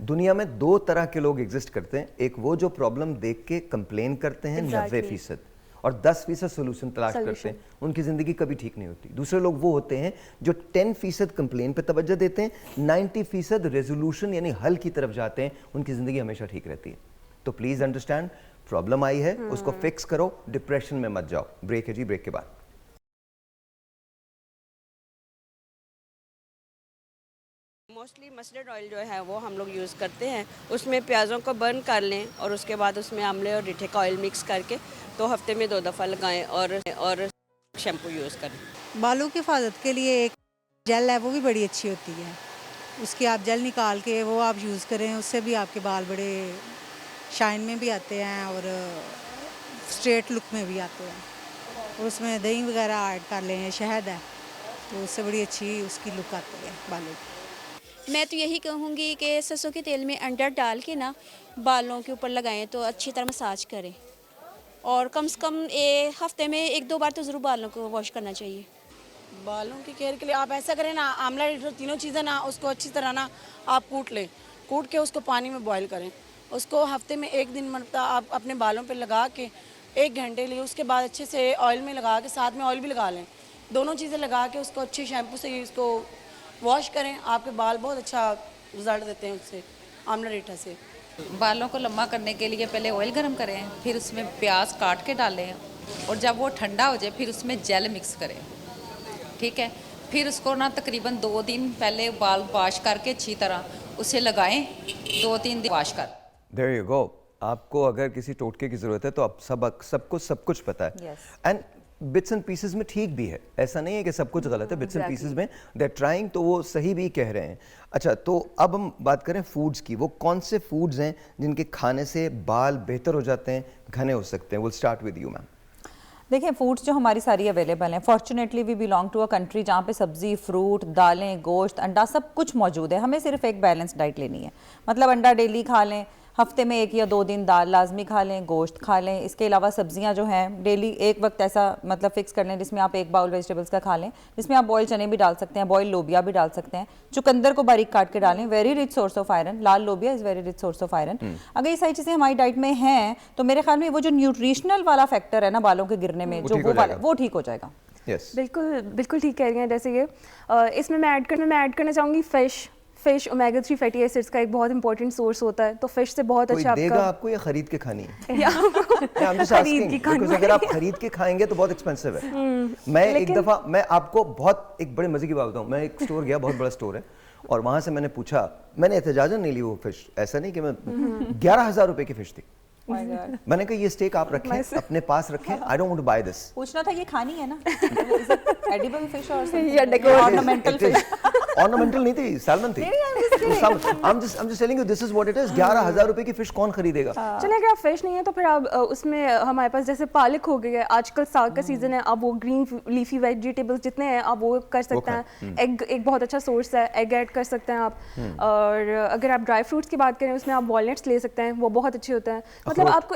दुनिया में 2 तरह के लोग एग्जिस्ट करते हैं, एक वो जो प्रॉब्लम देख के कंप्लेन करते हैं 90%, और 10% सोल्यूशन तलाश करते हैं, उनकी ज़िंदगी कभी ठीक नहीं होती। दूसरे लोग वो होते हैं जो 10% कंप्लेन पे तवज्जो देते हैं, 90% रेजोल्यूशन यानी हल की तरफ जाते हैं, उनकी ज़िंदगी हमेशा ठीक रहती है। तो प्लीज़ अंडरस्टैंड, प्रॉब्लम आई है उसको फिक्स करो, डिप्रेशन में मत जाओ। ब्रेक है जी, ब्रेक के बाद। मोस्टली मस्टर्ड ऑयल जो है वो हम लोग यूज़ करते हैं, उसमें प्याज़ों को बर्न कर लें और उसके बाद उसमें आंवले और रीठे का ऑयल मिक्स करके 2 हफ्ते में 2 दफ़ा लगाएं और शैम्पू यूज़ करें। बालों की हिफाजत के लिए एक जेल है, वो भी बड़ी अच्छी होती है। उसकी आप जेल निकाल के वो आप यूज़ करें, उससे भी आपके बाल बड़े शाइन में भी आते हैं और स्ट्रेट लुक में भी आते हैं। और उसमें दही वगैरह ऐड कर लें, शहद है, तो उससे बड़ी अच्छी उसकी लुक आती है बालों की। मैं तो यही कहूँगी कि सरसों के तेल में अंडा डाल के ना बालों के ऊपर लगाएं तो अच्छी तरह मसाज करें, और कम से कम हफ्ते में 1-2 बार तो ज़रूर बालों को वॉश करना चाहिए। बालों की केयर के लिए आप ऐसा करें ना, आंवला रीठा तीनों चीज़ें ना उसको अच्छी तरह ना आप कूट लें, कूट के उसको पानी में बॉईल करें, उसको हफ्ते में 1 दिन मतलब आप अपने बालों पे लगा के 1 घंटे लिए, उसके बाद अच्छे से ऑयल में लगा के, साथ में ऑयल भी लगा लें, दोनों चीज़ें लगा के उसको अच्छे शैम्पू से उसको वॉश करें, आपके बाल बहुत अच्छा रिजल्ट देते हैं उससे, आंवला रीठा से। बालों को लंबा करने के लिए पहले ऑयल गरम करें, फिर उसमें प्याज काट के डालें और जब वो ठंडा हो जाए फिर उसमें जेल मिक्स करें, ठीक है। फिर उसको ना तकरीबन 2 दिन पहले बाल वॉश करके अच्छी तरह उसे लगाएं, 2-3 दिन वॉश कर। There you go. आपको अगर किसी टोटके की ज़रूरत है तो अब सबको सब कुछ पता है एंड बिट्स एंड पीसेस में ठीक भी है, ऐसा नहीं है कि सब कुछ गलत है, बिट्स एंड पीसेस में दे आर ट्राइंग, तो वो सही भी कह रहे हैं। अच्छा, तो अब हम बात करें फूड्स की, वो कौन से फूड्स हैं जिनके खाने से बाल बेहतर हो जाते हैं, घने हो सकते हैं? Will start with you ma'am. देखिए, फूड्स जो हमारी सारी अवेलेबल हैं, fortunately we belong to a country जहाँ पे सब्जी, फ्रूट, दालें, गोश्त, अंडा सब कुछ मौजूद है। हमें सिर्फ एक बैलेंस डाइट लेनी है, मतलब अंडा डेली खा लें, हफ्ते में 1 या 2 दिन दाल लाजमी खा लें, गोश्त खा लें, इसके अलावा सब्जियां जो हैं डेली एक वक्त ऐसा मतलब फिक्स कर लें जिसमें आप 1 बाउल वेजिटेबल्स का खा लें, जिसमें आप बॉयल चने भी डाल सकते हैं, बॉयल लोबिया भी डाल सकते हैं, चुकंदर को बारीक काट के डालें, very rich source of iron, लाल लोबिया is very rich source of iron. अगर ये सारी चीज़ें हमारी डाइट में हैं तो मेरे ख्याल में वो जो न्यूट्रिशनल वाला फैक्टर है ना बालों के गिरने में, जो वो ठीक हो जाएगा। बिल्कुल बिल्कुल ठीक कह रही हैं। जैसे ये इसमें मैं ऐड करना चाहूँगी फिश ओमेगा 3 फैटी एसिड्स का एक बहुत इंपॉर्टेंट सोर्स होता है, तो फिश से बहुत अच्छा देगा आपको या खरीद के खानी है? खरीद की खानी। अगर आप खरीद के खाएंगे तो बहुत एक्सपेंसिव है। मैं एक दफ़ा मैं आपको बहुत एक बड़े मजे की बात बताऊँ, मैं एक स्टोर गया, बहुत बड़ा स्टोर है, और वहाँ से मैंने पूछा, मैंने एहतजाजन नहीं ली वो फिश, ऐसा नहीं कि मैं 11,000 रुपए की फिश थी। मैंने कहा ये स्टेक आप रखें अपने पास रखें, I don't want to buy this. पूछना था ये खानी है ना, एडिबल फिश और या ऑर्नामेंटल फिश? ऑर्नामेंटल नहीं थी, सैल्मन थी। I'm just telling you this is what it is। 11,000 रुपए की फिश कौन खरीदेगा? चलिए, अगर आप फिश नहीं है तो फिर आप उसमें हमारे पास जैसे पालक हो गई है, आजकल साग का सीजन है, आप वो ग्रीन लीफी वेजिटेबल्स जितने हैं आप वो कर सकते हैं। एग एक बहुत अच्छा सोर्स है, एग ऐड कर सकते हैं आप। और अगर आप ड्राई फ्रूट्स की बात करें उसमें आप वॉलनट्स ले सकते हैं, वो बहुत अच्छे होते हैं। मतलब आपको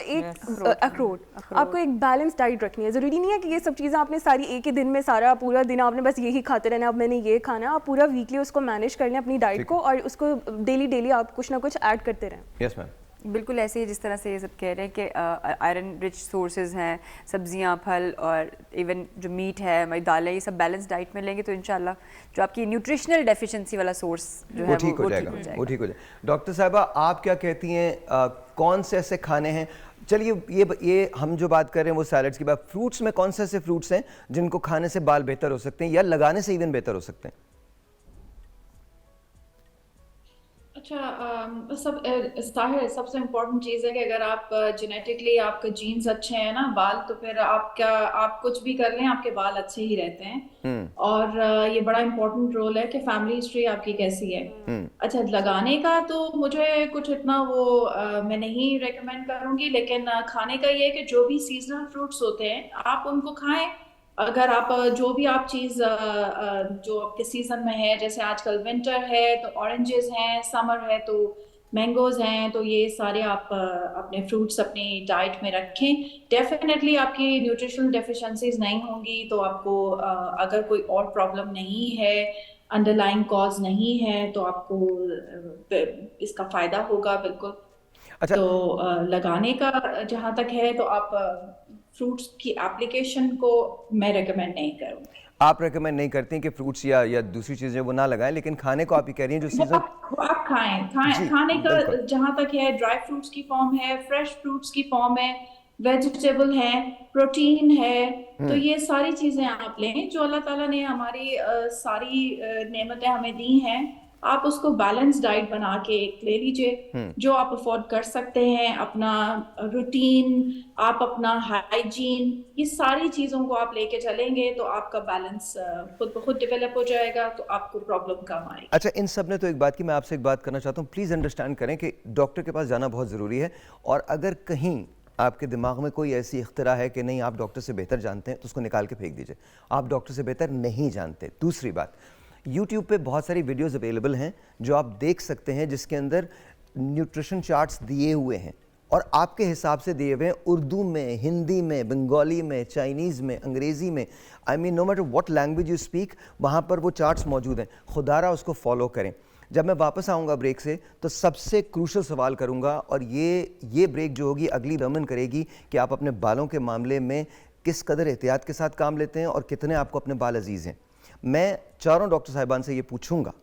आपको एक बैलेंस डाइट रखनी है। ज़रूरी नहीं है कि ये सब चीज़ें आपने सारी एक ही दिन में सारा पूरा दिन आपने बस यही खाते रहना, अब मैंने ये खाना। आप पूरा वीकली उसको मैनेज कर लें अपनी डाइट को, और उसको डेली आप कुछ ना कुछ ऐड करते रहें। Yes ma'am. बिल्कुल ऐसे ही जिस तरह से ये सब कह रहे हैं कि आयरन रिच सोर्सेज हैं, सब्जियां, फल और इवन जो मीट है, हमारी दालें, ये सब बैलेंस डाइट में लेंगे तो इंशाल्लाह जो आपकी न्यूट्रिशनल डेफिशिएंसी वाला सोर्स जो है वो ठीक हो जाएगा। डॉक्टर साहिबा, आप क्या कहती हैं, कौन से ऐसे खाने हैं, चलिए ये हम जो बात कर रहे हैं वो सैलड्स की बात, फ्रूट्स में कौन से ऐसे फ्रूट्स हैं जिनको खाने से बाल बेहतर हो सकते हैं या लगाने से इवन बेहतर हो सकते हैं? अच्छा, सबसे इम्पोर्टेंट चीज़ है कि अगर आप जेनेटिकली आपके जीन्स अच्छे हैं ना बाल, तो फिर आप कुछ भी कर लें आपके बाल अच्छे ही रहते हैं। और ये बड़ा इम्पोर्टेंट रोल है कि फैमिली हिस्ट्री आपकी कैसी है। अच्छा, लगाने का तो मुझे कुछ इतना मैं नहीं रेकमेंड करूँगी, लेकिन खाने का ये है कि जो भी सीजनल फ्रूट्स होते हैं आप उनको खाएं। अगर आप जो भी आप चीज़ जो आपके सीजन में है, जैसे आजकल विंटर है तो ऑरेंजेस हैं, समर है तो मैंगोज हैं, तो ये सारे आप अपने फ्रूट्स अपनी डाइट में रखें। डेफिनेटली आपकी न्यूट्रिशनल डेफिशिएंसीज नहीं होंगी, तो आपको अगर कोई और प्रॉब्लम नहीं है, अंडरलाइंग कॉज नहीं है, तो आपको इसका फ़ायदा होगा बिल्कुल। अच्छा, तो लगाने का जहाँ तक है तो आप फ्रूट्स की एप्लीकेशन को मैं रेकमेंड नहीं करूँगी। आप रेकमेंड नहीं करती कि फ्रूट्स या दूसरी चीजें वो ना लगाएं, लेकिन खाने को आप ही कह रही हैं जो सीजन आप खाने का जहाँ तक है, ड्राई फ्रूट्स की फॉर्म है, फ्रेश फ्रूट्स की फॉर्म है, वेजिटेबल है, प्रोटीन है, तो ये सारी चीजें आप लें जो अल्लाह ताला ने हमारी सारी नेमतें हमें दी हैं। आप उसको बैलेंस डाइट बना के ले लीजिए जो आप अफोर्ड कर सकते हैं। अपना रूटीन, आप अपना हाइजीन, ये सारी चीज़ों को आप लेके चलेंगे तो आपका बैलेंस खुद ब खुद डेवलप हो जाएगा, तो आपको प्रॉब्लम कम आएगी। अच्छा, इन सब ने तो एक बात की, मैं आपसे एक बात करना चाहता हूँ, प्लीज़ अंडरस्टैंड करें कि डॉक्टर के पास जाना बहुत ज़रूरी है, और अगर कहीं आपके दिमाग में कोई ऐसी इख्तिरा है कि नहीं आप डॉक्टर से बेहतर जानते हैं तो उसको निकाल के फेंक दीजिए। आप डॉक्टर से बेहतर नहीं जानते। दूसरी बात, YouTube पे बहुत सारी वीडियोस अवेलेबल हैं जो आप देख सकते हैं जिसके अंदर न्यूट्रिशन चार्ट्स दिए हुए हैं। और आपके हिसाब से दिए हुए हैं उर्दू में, हिंदी में, बंगाली में, चाइनीज़ में, अंग्रेज़ी में, I mean no matter what language you speak, वहाँ पर वो चार्ट्स मौजूद हैं। खुदारा उसको फॉलो करें। जब मैं वापस आऊँगा ब्रेक से तो सबसे क्रूशल सवाल करूँगा, और ये ब्रेक जो होगी अगली दमन करेगी कि आप अपने बालों के मामले में किस कदर एहतियात के साथ काम लेते हैं और कितने आपको अपने बाल अजीज़ हैं। मैं चारों डॉक्टर साहिबान से ये पूछूंगा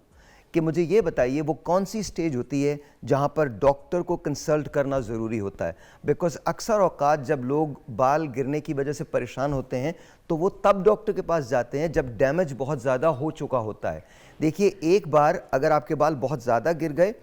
कि मुझे ये बताइए वो कौन सी स्टेज होती है जहाँ पर डॉक्टर को कंसल्ट करना ज़रूरी होता है। बिकॉज अक्सर औकात जब लोग बाल गिरने की वजह से परेशान होते हैं तो वो तब डॉक्टर के पास जाते हैं जब डैमेज बहुत ज़्यादा हो चुका होता है। देखिए, एक बार अगर आपके बाल बहुत ज़्यादा गिर गए,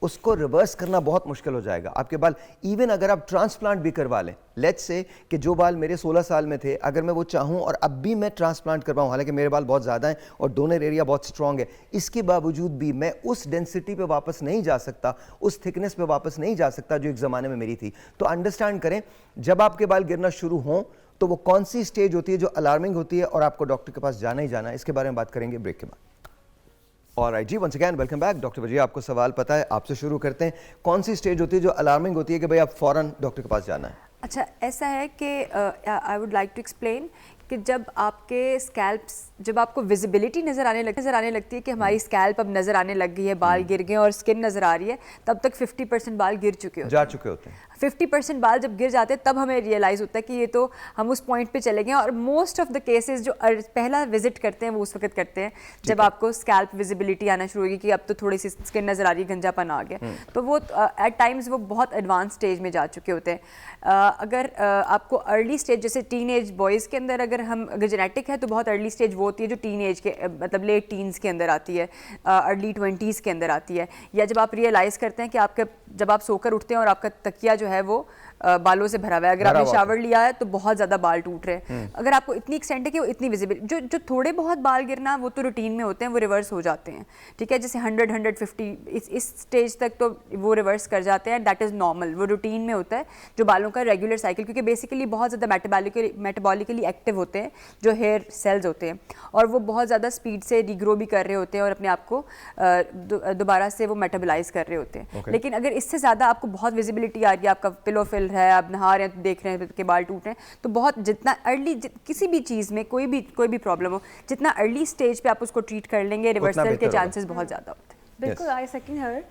उसको रिवर्स करना बहुत मुश्किल हो जाएगा। आपके बाल इवन अगर आप ट्रांसप्लांट भी करवा लें, लेट्स से कि जो बाल मेरे 16 साल में थे, अगर मैं वो चाहूँ और अब भी मैं ट्रांसप्लांट करवाऊँ, हालांकि मेरे बाल बहुत ज़्यादा हैं और डोनर एरिया बहुत स्ट्रॉन्ग है, इसके बावजूद भी मैं उस डेंसिटी पे वापस नहीं जा सकता, उस थिकनेस पे वापस नहीं जा सकता जो एक ज़माने में मेरी थी। तो अंडरस्टैंड करें, जब आपके बाल गिरना शुरू हों तो वो कौन सी स्टेज होती है जो अलार्मिंग होती है और आपको डॉक्टर के पास जाना ही जाना है। इसके बारे में बात करेंगे ब्रेक के बाद। ऑलराइट जी, once again welcome back. Doctor Wazir, आपको सवाल पता है, आपसे शुरू करते हैं। कौन सी स्टेज होती है जो अलार्मिंग होती है कि भाई आप फौरन डॉक्टर के पास जाना है? अच्छा, ऐसा है कि I would like to explain कि जब आपके स्कैल्प्स, जब आपको विजिबिलिटी नज़र आने लगती है कि हमारी स्कैल्प अब नज़र आने लग गई है, बाल गिर गए और स्किन नज़र आ रही है, तब तक 50% बाल गिर चुके होते हैं। 50% बाल जब गिर जाते हैं तब हमें रियलाइज़ होता है कि ये तो हम उस पॉइंट पे चले गए। और मोस्ट ऑफ द केसेस जो पहला विजिट करते हैं वो उस वक्त करते हैं जब आपको स्कैल्प विजिबिलिटी आना शुरू होगी कि अब तो थोड़ी सी स्किन नज़र आ रही है, गंजापन आ गया, तो वो एट टाइम्स वो बहुत एडवांस स्टेज में जा चुके होते हैं। अगर आपको अर्ली स्टेज, जैसे टीन एज बॉयज़ के अंदर अगर जेनेटिक है तो बहुत अर्ली स्टेज वो होती है जो टीन एज के मतलब लेट टीन्स के अंदर आती है, अर्ली 20s के अंदर आती है, या जब आप रियलाइज़ करते हैं कि आपके जब आप सोकर उठते हैं और आपका तकिया जो है वो बालों से भरा हुआ है, अगर आपने शावर लिया है तो बहुत ज़्यादा बाल टूट रहे हैं। अगर आपको इतनी एक्सटेंट है कि वो इतनी विजिबल, जो थोड़े बहुत बाल गिरना वो तो रूटीन में होते हैं, वो रिवर्स हो जाते हैं, ठीक है, जैसे 100-150 इस स्टेज तक तो वो रिवर्स कर जाते हैं, दैट इज़ नॉर्मल, वो रूटीन में होता है जो बालों का रेगुलर साइकिल, क्योंकि बेसिकली बहुत ज़्यादा मेटाबॉलिकली एक्टिव होते हैं जो हेयर सेल्स होते हैं, और वो बहुत ज़्यादा स्पीड से रीग्रो भी कर रहे होते हैं और अपने आप को दोबारा से वो मेटाबोलाइज कर रहे होते हैं। लेकिन अगर इससे ज़्यादा आपको बहुत विजिबिलिटी आ रही है, आपका पिलो फिल है, आप नहा रहे हैं तो देख रहे हैं कि बाल टूट रहे हैं, तो बहुत जितना अर्ली किसी भी चीज़ में कोई भी प्रॉब्लम हो, जितना अर्ली स्टेज पे आप उसको ट्रीट कर लेंगे, रिवर्सल के चांसेस बहुत ज़्यादा होते हैं। बिल्कुल, आई सेकंड हर,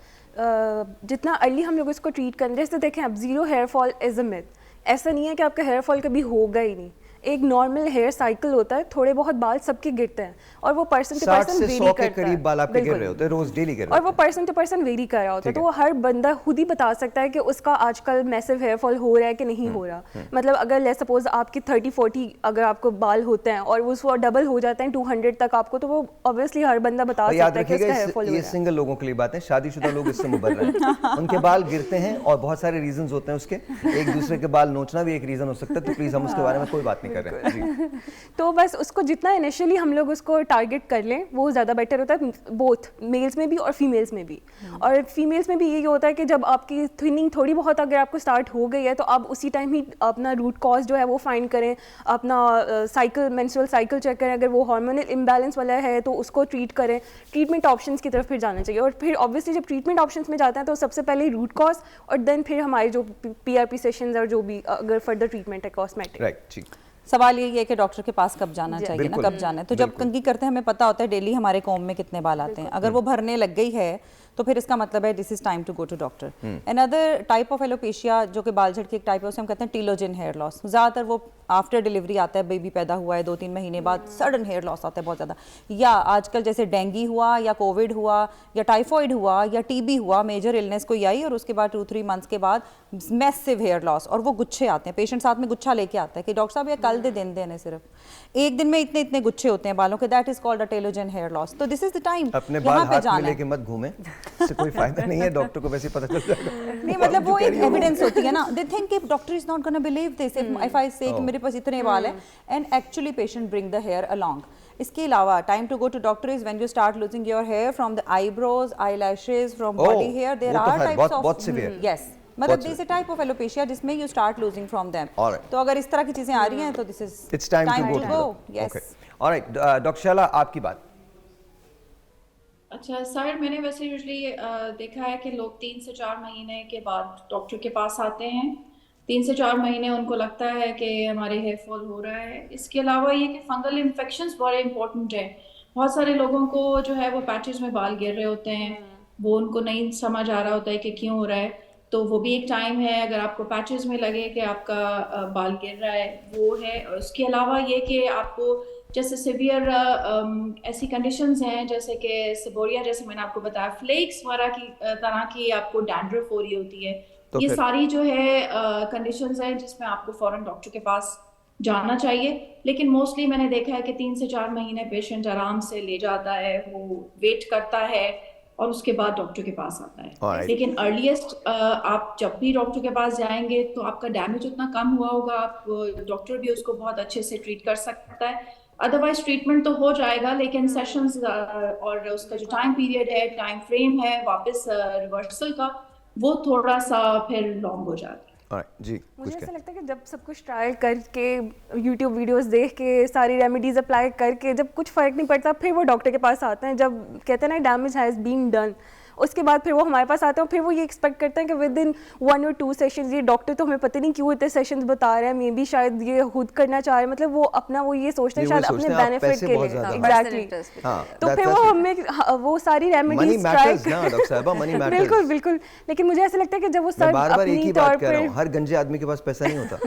जितना अर्ली हम लोग इसको ट्रीट करें, जैसे देखें आप, zero hair fall is a myth. ऐसा नहीं है कि आपका हेयर फॉल कभी होगा ही नहीं, एक नॉर्मल हेयर साइकिल होता है, थोड़े बहुत बाल सबके गिरते हैं और वो पर्सन टू पर्सन वेरी करता है। 100 के करीब बाल आपके गिर रहे होते हैं रोज, डेली गिर रहे होते हैं, और वो पर्सन टू पर्सन वेरी कर रहा होता है, तो वो हर बंदा खुद ही बता सकता है कि उसका आजकल मैसिव हेयर फॉल हो रहा है कि नहीं हो रहा। मतलब अगर लेट्स सपोज आपकी 30-40 अगर आपको बाल होते हैं और वो डबल हो जाते हैं 200 तक आपको, तो वो ऑब्वियसली हर बंदा बता सकता है कि उसका हेयर फॉल हो रहा है। ये सिंगल लोगों के लिए बात है, शादीशुदा लोग इससे मुबर्र हैं, उनके बाल गिरते हैं और बहुत सारे रीजंस होते हैं उसके, एक दूसरे के बाल नोचना भी एक रीजन हो सकता है, तो प्लीज हम उसके बारे में कोई बात नहीं कर रहे हैं। तो बस उसको जितना इनिशियली हम लोग उसको टारगेट कर लें वो ज़्यादा बेटर होता है, बोथ मेल्स में भी और फीमेल्स में भी। और फीमेल्स में भी यही होता है कि जब आपकी थिनिंग थोड़ी बहुत अगर आपको स्टार्ट हो गई है तो आप उसी टाइम ही अपना रूट कॉज जो है वो फाइंड करें, अपना साइकिल, मेंस्ट्रुअल साइकिल चेक करें, अगर वो हार्मोनल इम्बैलेंस वाला है तो उसको ट्रीट करें, ट्रीटमेंट ऑप्शंस की तरफ फिर जाना चाहिए। और फिर ऑब्वियसली जब ट्रीटमेंट ऑप्शंस में जाते हैं तो सबसे पहले रूट कॉज और देन फिर हमारे जो PRP सेशंस और जो भी अगर फर्दर ट्रीटमेंट है कॉस्मेटिक। राइट, ठीक। सवाल यही है कि डॉक्टर के पास कब जाना चाहिए ना, कब जाना है। तो जब कंघी करते हैं हमें पता होता है डेली हमारे कॉम्ब में कितने बाल आते हैं, अगर वो भरने लग गई है तो फिर इसका मतलब है this is time to go to doctor. Another type of alopecia जो कि बाल झड़ की एक टाइप है, उसे हम कहते हैं टीलोजेन हेयर लॉस। ज़्यादातर वो आफ्टर डिलीवरी आता है, बेबी पैदा हुआ है 2-3 महीने बाद सडन हेयर लॉस आता है बहुत ज़्यादा, या आजकल जैसे डेंगू हुआ या कोविड हुआ या टाइफॉइड हुआ या TB हुआ, मेजर इलनेस कोई आई और उसके बाद 2-3 मंथ्स के बाद मैसिव हेयर लॉस, और वो गुच्छे आते हैं, पेशेंट साथ में गुच्छा लेके आता है कि डॉक्टर साहब ये कल दे दिन देने, सिर्फ एक दिन में इतने इतने गुच्छे होते हैं बालों के, that is called a telogen hair loss. तो दिस इज द टाइम अपने बाल हाथ में लेके मत घूमें, इससे कोई फायदा नहीं है, डॉक्टर को वैसे पता चल जाएगा। नहीं मतलब वो एक एविडेंस होती है ना, दे थिंक कि doctor is not gonna believe this if I say कि मेरे पास इतने बाल हैं, and actually patient bring the hair along. इसके अलावा time to go to doctor is when you start losing your hair from the eyebrows, eyelashes, from body hair, there are types of, बहुत सीवियर, यस, मतलब this is type of alopecia जिसमें you start losing from them. तो अगर इस तरह की चीजें आ रही हैं तो this is it's time to go, yes. Alright, doctor Shala आपकी बात। अच्छा सर, मैंने वैसे यूजली देखा है कि लोग 3 से 4 महीने के बाद डॉक्टर के पास आते हैं। 3 से 4 महीने उनको लगता है कि हमारे हेयर फॉल हो रहा है। इसके अलावा ये कि फंगल इन्फेक्शंस बड़े इंपॉर्टेंट है। बहुत सारे लोगों को जो है वो पैचेस में बाल गिर रहे होते हैं, वो उनको नहीं समझ आ रहा होता है कि क्यों हो रहा है। तो वो भी एक टाइम है, अगर आपको पैचेस में लगे कि आपका बाल गिर रहा है, वो है। और उसके अलावा ये कि आपको जैसे सिवियर ऐसी कंडीशंस हैं जैसे कि सिबोरिया, जैसे मैंने आपको बताया, फ्लेक्स वगैरह की तरह की आपको डैंड्रफ हो रही होती है। तो ये फिर सारी जो है कंडीशंस हैं जिसमें आपको फौरन डॉक्टर के पास जाना चाहिए। लेकिन मोस्टली मैंने देखा है कि 3 से 4 महीने पेशेंट आराम से ले जाता है, वो वेट करता है और उसके बाद डॉक्टर के पास आता है। Alright. लेकिन अर्लीस्ट आप जब भी डॉक्टर के पास जाएंगे तो आपका डैमेज उतना कम हुआ होगा, आप डॉक्टर भी उसको बहुत अच्छे से ट्रीट कर सकता है। अदरवाइज ट्रीटमेंट तो हो जाएगा, लेकिन सेशंस और उसका जो टाइम पीरियड है, टाइम फ्रेम है वापस रिवर्सल का, वो थोड़ा सा फिर लॉन्ग हो जाता है। Alright, जी मुझे ऐसा लगता है कि जब सब कुछ ट्रायल करके, यूट्यूब वीडियोस देख के, सारी रेमेडीज अप्लाई करके जब कुछ फ़र्क नहीं पड़ता, फिर वो डॉक्टर के पास आते हैं। जब कहते हैं ना डैमेज हैज़ बीन डन, उसके बाद फिर वो हमारे पास आते हैं और फिर वो ये एक्सपेक्ट करते हैं कि विद इन 1 और 2 सेशंस, ये डॉक्टर तो हमें पता नहीं क्यों इतने सेशंस बता रहे हैं, मे बी शायद ये खुद करना चाह रहे हैं, मतलब वो अपना वो ये सोचते हैं शायद अपने बेनिफिट के लिए। एग्जैक्टली। तो फिर वो हमें वो सारी रेमेडीज ट्राई डॉक्टर साहबा, मनी मैटर्स। बिल्कुल बिल्कुल। लेकिन मुझे ऐसा लगता है कि जब वो सब बार-बार एक ही अपनी बात तौर कह रहा पर, हूँ, हर गंजे आदमी के पास पैसा नहीं होता।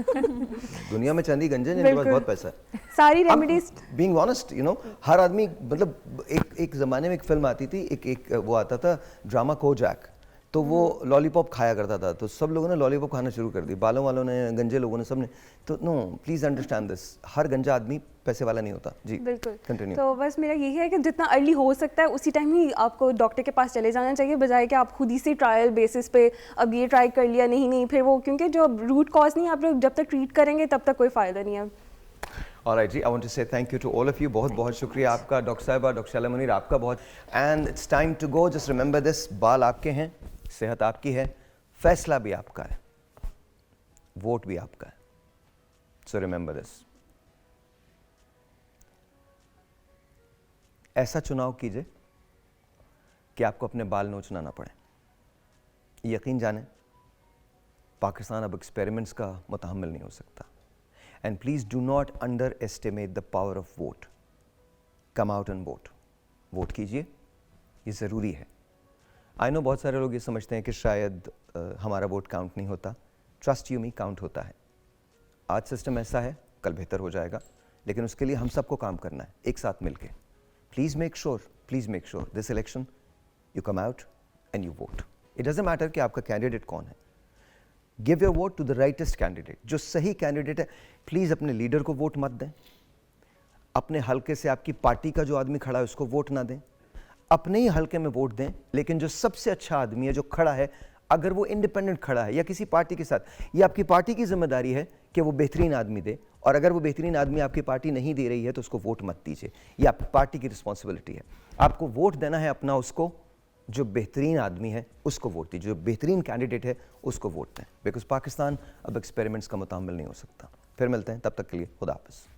दुनिया में चंदी गंजे जिनके पास बहुत पैसा है। सारी remedies, being honest, you know, हर आदमी, मतलब एक जमाने में एक फिल्म आती थी, एक वो आता था ड्रामा कोजैक, तो वो लॉलीपॉप खाया करता था, तो सब लोगों ने लॉलीपॉप खाना शुरू कर दी, बालों वालों ने, गंजे लोगों ने, सब ने। तो नो, प्लीज अंडरस्टैंड दिस, हर गंजा आदमी पैसे वाला नहीं होता। जी बिल्कुल। कंटिन्यू। तो बस मेरा यही है कि जितना अर्ली हो सकता है उसी टाइम ही आपको डॉक्टर के पास चले जाना चाहिए, बजाय कि आप खुद ही से ट्रायल बेसिस पे अब ये ट्राई कर लिया, नहीं फिर वो, क्योंकि जो रूट कॉज नहीं आप लोग जब तक ट्रीट करेंगे तब तक कोई फ़ायदा नहीं है। ऑलराइट जी, I want to say thank you to all of you, बहुत बहुत शुक्रिया आपका डॉक्टर साहिबा, डॉक्टर शैला मुनीर आपका बहुत। And it's time to go, just remember this, बाल आपके हैं, सेहत आपकी है, फैसला भी आपका है, वोट भी आपका है। So remember this. ऐसा चुनाव कीजिए कि आपको अपने बाल नोचना ना पड़े। यकीन जाने, पाकिस्तान अब एक्सपेरिमेंट्स का मुतहम्मिल नहीं हो सकता। And please do not under estimate the power of vote. Come out and vote, vote कीजिए, ये ज़रूरी है। आई नो बहुत सारे लोग ये समझते हैं कि शायद हमारा वोट काउंट नहीं होता। ट्रस्ट यू मी, काउंट होता है। आज सिस्टम ऐसा है, कल बेहतर हो जाएगा, लेकिन उसके लिए हम सबको काम करना है, एक साथ मिलके। Please make sure this election you come out and you vote. It doesn't matter कि आपका कैंडिडेट कौन है। Give your vote to the rightest candidate, जो सही कैंडिडेट है। प्लीज़ अपने लीडर को वोट मत दें, अपने हल्के से आपकी पार्टी का जो आदमी खड़ा है उसको वोट ना दें, अपने ही हल्के में वोट दें। लेकिन जो सबसे अच्छा आदमी है, जो खड़ा है, अगर वो इंडिपेंडेंट खड़ा है या किसी पार्टी के साथ, ये आपकी पार्टी की जिम्मेदारी है कि वो बेहतरीन आदमी दे। और अगर वो बेहतरीन आदमी आपकी पार्टी नहीं दे रही है तो उसको वोट मत दीजिए, ये आपकी पार्टी की रिस्पॉन्सिबिलिटी है। आपको वोट देना है अपना, उसको जो बेहतरीन आदमी है उसको वोट दीजिए, जो बेहतरीन कैंडिडेट है उसको वोट दें। बिकॉज पाकिस्तान अब एक्सपेरिमेंट्स का मुतामिल नहीं हो सकता। फिर मिलते हैं, तब तक के लिए खुदा हाफिज़।